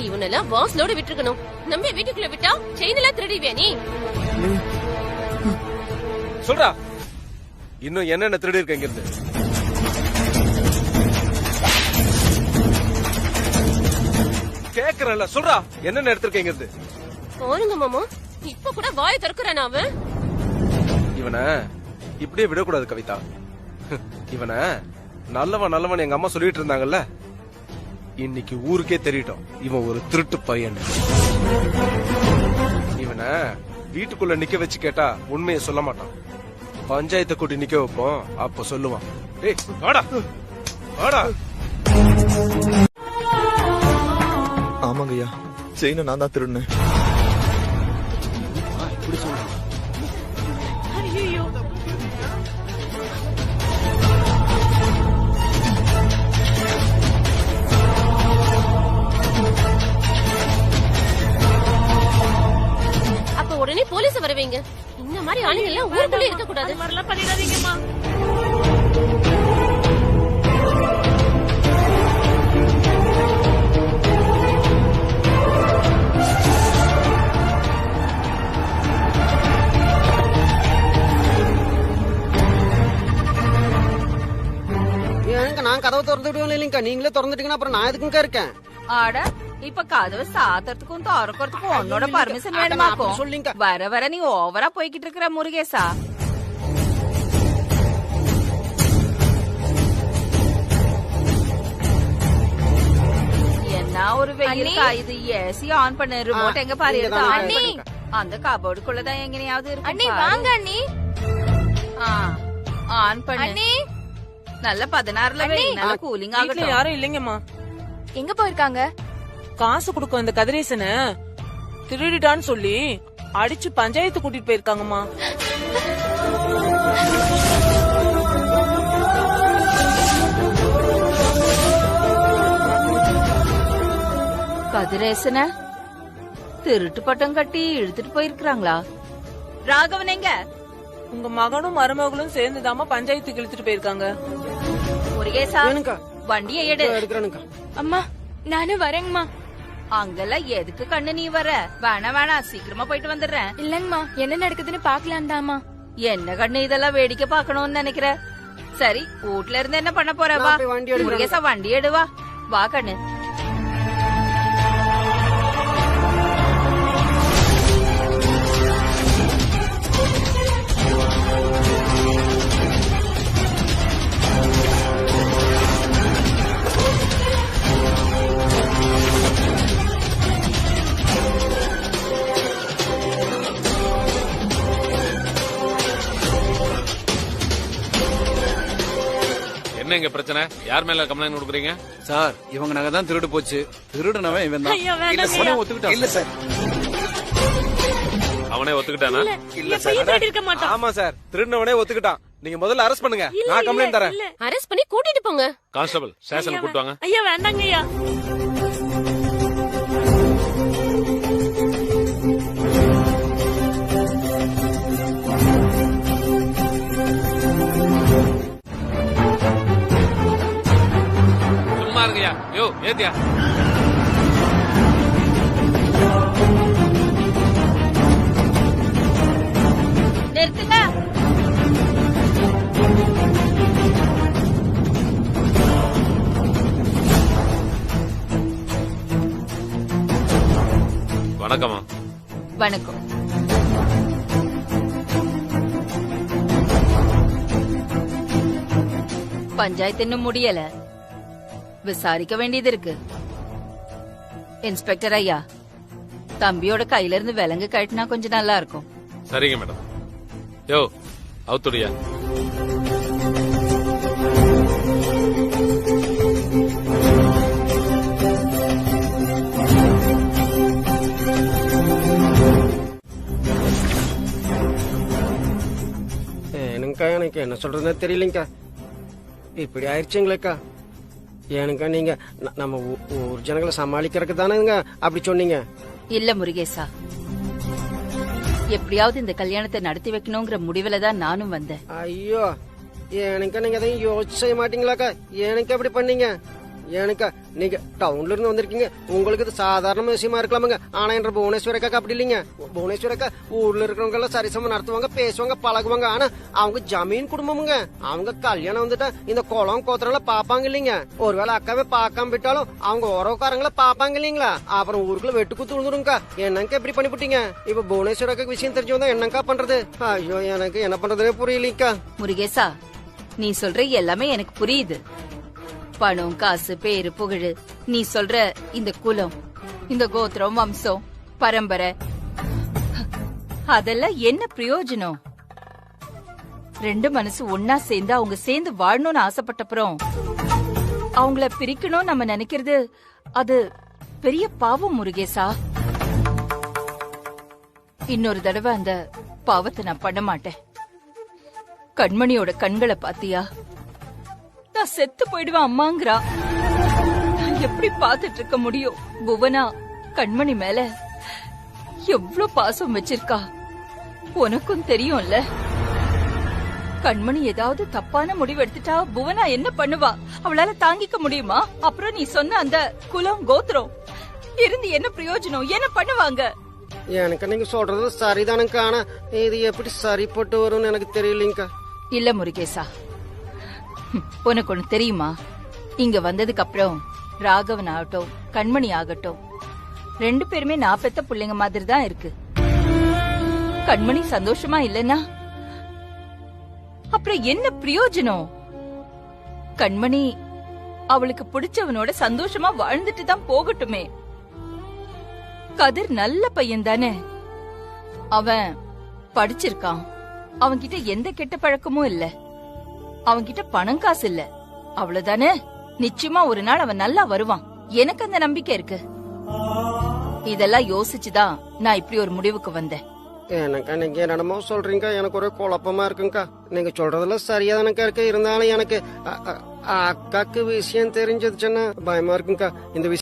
இவனெல்லாம் பாஸ்லோட விட்டுருக்கணும். நம்பி வீட்டுக்குள்ள விட்டா செயின் எல்லாம் திருடிவியா நீ? சொல்றா, இன்னும் என்னென்ன திருடி இருக்க இங்க இருந்து? கேக்குறல, சொல்றா, என்னென்ன எடுத்திருக்க இங்க இருந்து? போருங்க மாமா, இப்ப கூட வாயை திறக்கிறான் அவன். இவனை இப்படியே விடக்கூடாது கவிதா. இவனை நல்லவன் எங்க அம்மா சொல்லிட்டு இருந்தாங்கல்ல, இன்னைக்கு ஊருக்கே தெரியட்டும் இவன் ஒரு திருட்டு பையன். இவனை வீட்டுக்குள்ள நிக்க வச்சு கேட்டா உண்மையை சொல்ல மாட்டான். பஞ்சாயத்தை கூட்டி நிக்க வைப்போம், அப்ப சொல்லுவான். டேய் வாடா வாடா. ஆமாங்க ஐயா, செயினை நான் தான் திருடினேன். அப்ப உடனே போலீஸ் வரவீங்க. இந்த மாதிரி ஆளுங்க எல்லாம் ஊருக்குள்ளே இருக்க கூடாது. மாதிரிலாம் பண்ணிடாதீங்கம்மா. நான் கதவை திறந்து விடுவேன் இல்லைங்கக்கா, நீங்களே திறந்துட்டீங்கன்னா அப்புறம் நான் எதுக்குங்க இருக்கேன்? ஆட, இப்ப கதவை சாத்துறதுக்கும் திறக்கிறதுக்கும் உன்னோட பர்மிஷன் வேணுமாக்கும். சொல்லிங்க. வர வர நீ ஓவரா போய்கிட்டு இருக்கிற முருகேசா. என்ன ஒரு வெயில் காயுது. ஏசி ஆன் பண்ண, ரிமோட் எங்க பாரு. அண்ணி, அந்த கபோர்டுக்குள்ளதான் எங்கனையாவது இருக்கு. அண்ணி வாங்க அண்ணி. ஆன் பண்ணி நல்ல 16ல வை, நல்ல கூலிங் ஆகட்டும். யாரும் இல்லைங்கம்மா. எங்க போயிருக்காங்க? காசு கொடுக்கும் இந்த கதிரேசன திருடிட்டான்னு சொல்லி அடிச்சு பஞ்சாயத்து கூட்டிட்டு போயிருக்காங்கம்மா. கதிரேசன திருட்டு பட்டம் கட்டி இழுத்துட்டு போயிருக்காங்களா? ராகவன் எங்க? உங்க மகனும் மருமகளும் சேர்ந்துதாமா பஞ்சாயத்துக்கு இழுத்துட்டு போயிருக்காங்க. முருகேசா, வண்டியை எடு. அம்மா நானும் வரேங்கம்மா. அங்கெல்லாம் எதுக்கு கண்ணு நீ வர? வேணாம், சீக்கிரமா போயிட்டு வந்துடுறேன். இல்லங்கம்மா, என்ன நடக்குதுன்னு பாக்கலாம் தாமா. என்ன கண்ணு இதெல்லாம் வேடிக்கை பாக்கணும்னு நினைக்கிற? சரி, வீட்ல இருந்து என்ன பண்ண போற? வா முருகேசா, வண்டி எடுவா. வா கண்ணு. என்ன இங்க பிரச்சனை? யார் மேல கம்ப்ளைண்ட் கொடுக்குறீங்க? சார், இவங்க நகை தான் திருடு போச்சு. திருடுனவன் இவன் தான். இல்ல அவனே ஒத்துக்கிட்டான். இல்ல சார், அவனே ஒத்துக்கிட்டானா? இல்ல சார். ஆமா சார், திருடுனவனே ஒத்துக்கிட்டான். நீங்க முதல்ல அரெஸ்ட் பண்ணுங்க, நான் கம்ப்ளைண்ட் தரேன். அரெஸ்ட் பண்ணி கூட்டிட்டு போங்க. கான்ஸ்டபிள், ஸ்டேஷனுக்கு கூட்டு வாங்க. ஐயா வேண்டாங்க ஐயா. சும்மா இருங்கய்யா. யோ ஏத்தியா. நிறுத்துங்க. வணக்கம்மா. வணக்கம். பஞ்சாயத்து இன்னும் முடியல, விசாரிக்க வேண்டியது இருக்கு. இன்ஸ்பெக்டர் ஐயா, தம்பியோட கையில இருந்து விலங்கு கட்டினா கொஞ்சம் நல்லா இருக்கும். சரிங்க மேடம். யோ அவுத்துடியா. எனக்கு என்ன சொல்றதுன்னு தெரியலங்கக்கா. இப்படி ஆயிடுச்சுங்களேக்கா. ஏனுங்க நீங்க நம்ம ஊர் ஜனங்களை சமாளிக்கிறதுக்கு தானேங்க அப்படி சொன்னீங்க? இல்ல முருகேசா, எப்படியாவது இந்த கல்யாணத்தை நடத்தி வைக்கணுங்கிற முடிவுல தான் நானும் வந்தேன். ஐயோ, எனக்கு நீங்க எதையும் யோசிச்சு செய்ய மாட்டீங்களாக்கா? எனக்கு அப்படி பண்ணீங்க? ஏனுக்கா நீங்க டவுன்ல இருந்து வந்திருக்கீங்க, உங்களுக்கு இது சாதாரண விஷயமா இருக்கலாமுங்க. ஆனா என்ற புவனேஸ்வரக்கா அப்படி இல்லைங்க. புவனேஸ்வரக்கா ஊர்ல இருக்கிறவங்க எல்லாம் சரிசமம் நடத்துவாங்க, பேசுவாங்க, பழகுவாங்க. ஆனா அவங்க ஜமீன் குடும்பமுங்க. அவங்க கல்யாணம் வந்துட்டா இந்த குளம் கோத்திரங்கள பாப்பாங்க இல்லைங்க. ஒருவேளை அக்காவே பாக்காம விட்டாலும் அவங்க உறவுக்காரங்கள பாப்பாங்க இல்லீங்களா? அப்புறம் ஊருக்குள்ள வெட்டு குத்து விழுந்துருங்கக்கா. என்னங்க இப்படி பண்ணிவிட்டீங்க? இப்ப புவனேஸ்வரக்கா விஷயம் தெரிஞ்சு வந்தா என்னக்கா பண்றது? ஐயோ, எனக்கு என்ன பண்றதுனே புரியலீங்கக்கா. முருகேசா, நீ சொல்ற எல்லாமே எனக்கு புரியுது. பணம், காசு, பேரு, புகழு, நீ சொல்ற இந்த குலம், இந்த கோத்திரம், வம்சம், பரம்பரை, அதெல்லாம் என்ன பிரயோஜனம்? ரெண்டு மனசு ஒன்னா சேர்ந்து அவங்க சேர்ந்து வாழணும்னு ஆசைப்பட்டப்புறம் அவங்கள பிரிக்கணும் நம்ம நினைக்கிறது அது பெரிய பாவம் முருகேசா. இன்னொரு தடவை அந்த பாவத்தை நான் பண்ண மாட்டேன். கண்மணியோட கண்களை பாத்தியா? நான் செத்து போயிடுவேன் அம்மாங்கிறா. நான் எப்படி பாத்துட்டு இருக்க முடியும்? புவனா கண்மணி மேல எவ்வளவு பாசம் வச்சிருக்கா உனக்கும் தெரியும்ல. கண்மணி ஏதாவது தப்பான முடிவு எடுத்துட்டா புவனா என்ன பண்ணுவா? அவளால தாங்கிக்க முடியுமா? அப்புறம் நீ சொன்ன அந்த குலம், கோத்திரம் இருந்து என்ன பிரயோஜனம்? என்ன பண்ணுவாங்க? எனக்கு நீங்க சொல்றது சரிதானுக்கா. ஆனா இது எப்படி சரிப்பட்டு வரும்னு எனக்கு தெரியலீங்கக்கா. இல்ல முருகேசா, உனக்கு ஒண்ணு தெரியுமா? இங்க வந்ததுக்கு அப்புறம் ராகவன் ஆகட்டும், கண்மணி ஆகட்டும், ரெண்டு பேருமே நான் பெத்த பிள்ளைங்க மாதிரி தான் இருக்கு. கண்மணி சந்தோஷமா இல்லனா அப்புறம் என்ன பிரயோஜனம்? கண்மணி அவளுக்கு பிடிச்சவனோட சந்தோஷமா வாழ்ந்துட்டு தான் போகட்டுமே. கதிர் நல்ல பையன் தானே, அவன் படிச்சிருக்கான், அவன்கிட்ட எந்த கெட்ட பழக்கமும் இல்ல, அவன்கிட்ட பணம் காசு இல்ல, அவ்வளவுதானே. நிச்சயமா ஒரு நாள் அவன் நல்லா வருவான், எனக்கு அந்த நம்பிக்கை இருக்கு. இதெல்லாம் யோசிச்சுதான் நான் இப்படி ஒரு முடிவுக்கு வந்தேன். எனக்கு நீங்க என்னமோ சொல்றீங்க, எனக்கு ஒரே குழப்பமா இருக்குங்கக்கா. நீங்க சொல்றதெல்லாம் சரியாதானக்கா இருக்கு. இருந்தாலும் எனக்கு அக்காக்கு விஷயம் தெரிஞ்சதுச்சுன்னா பயமா இருக்குங்கக்கா. இந்த விஷயம்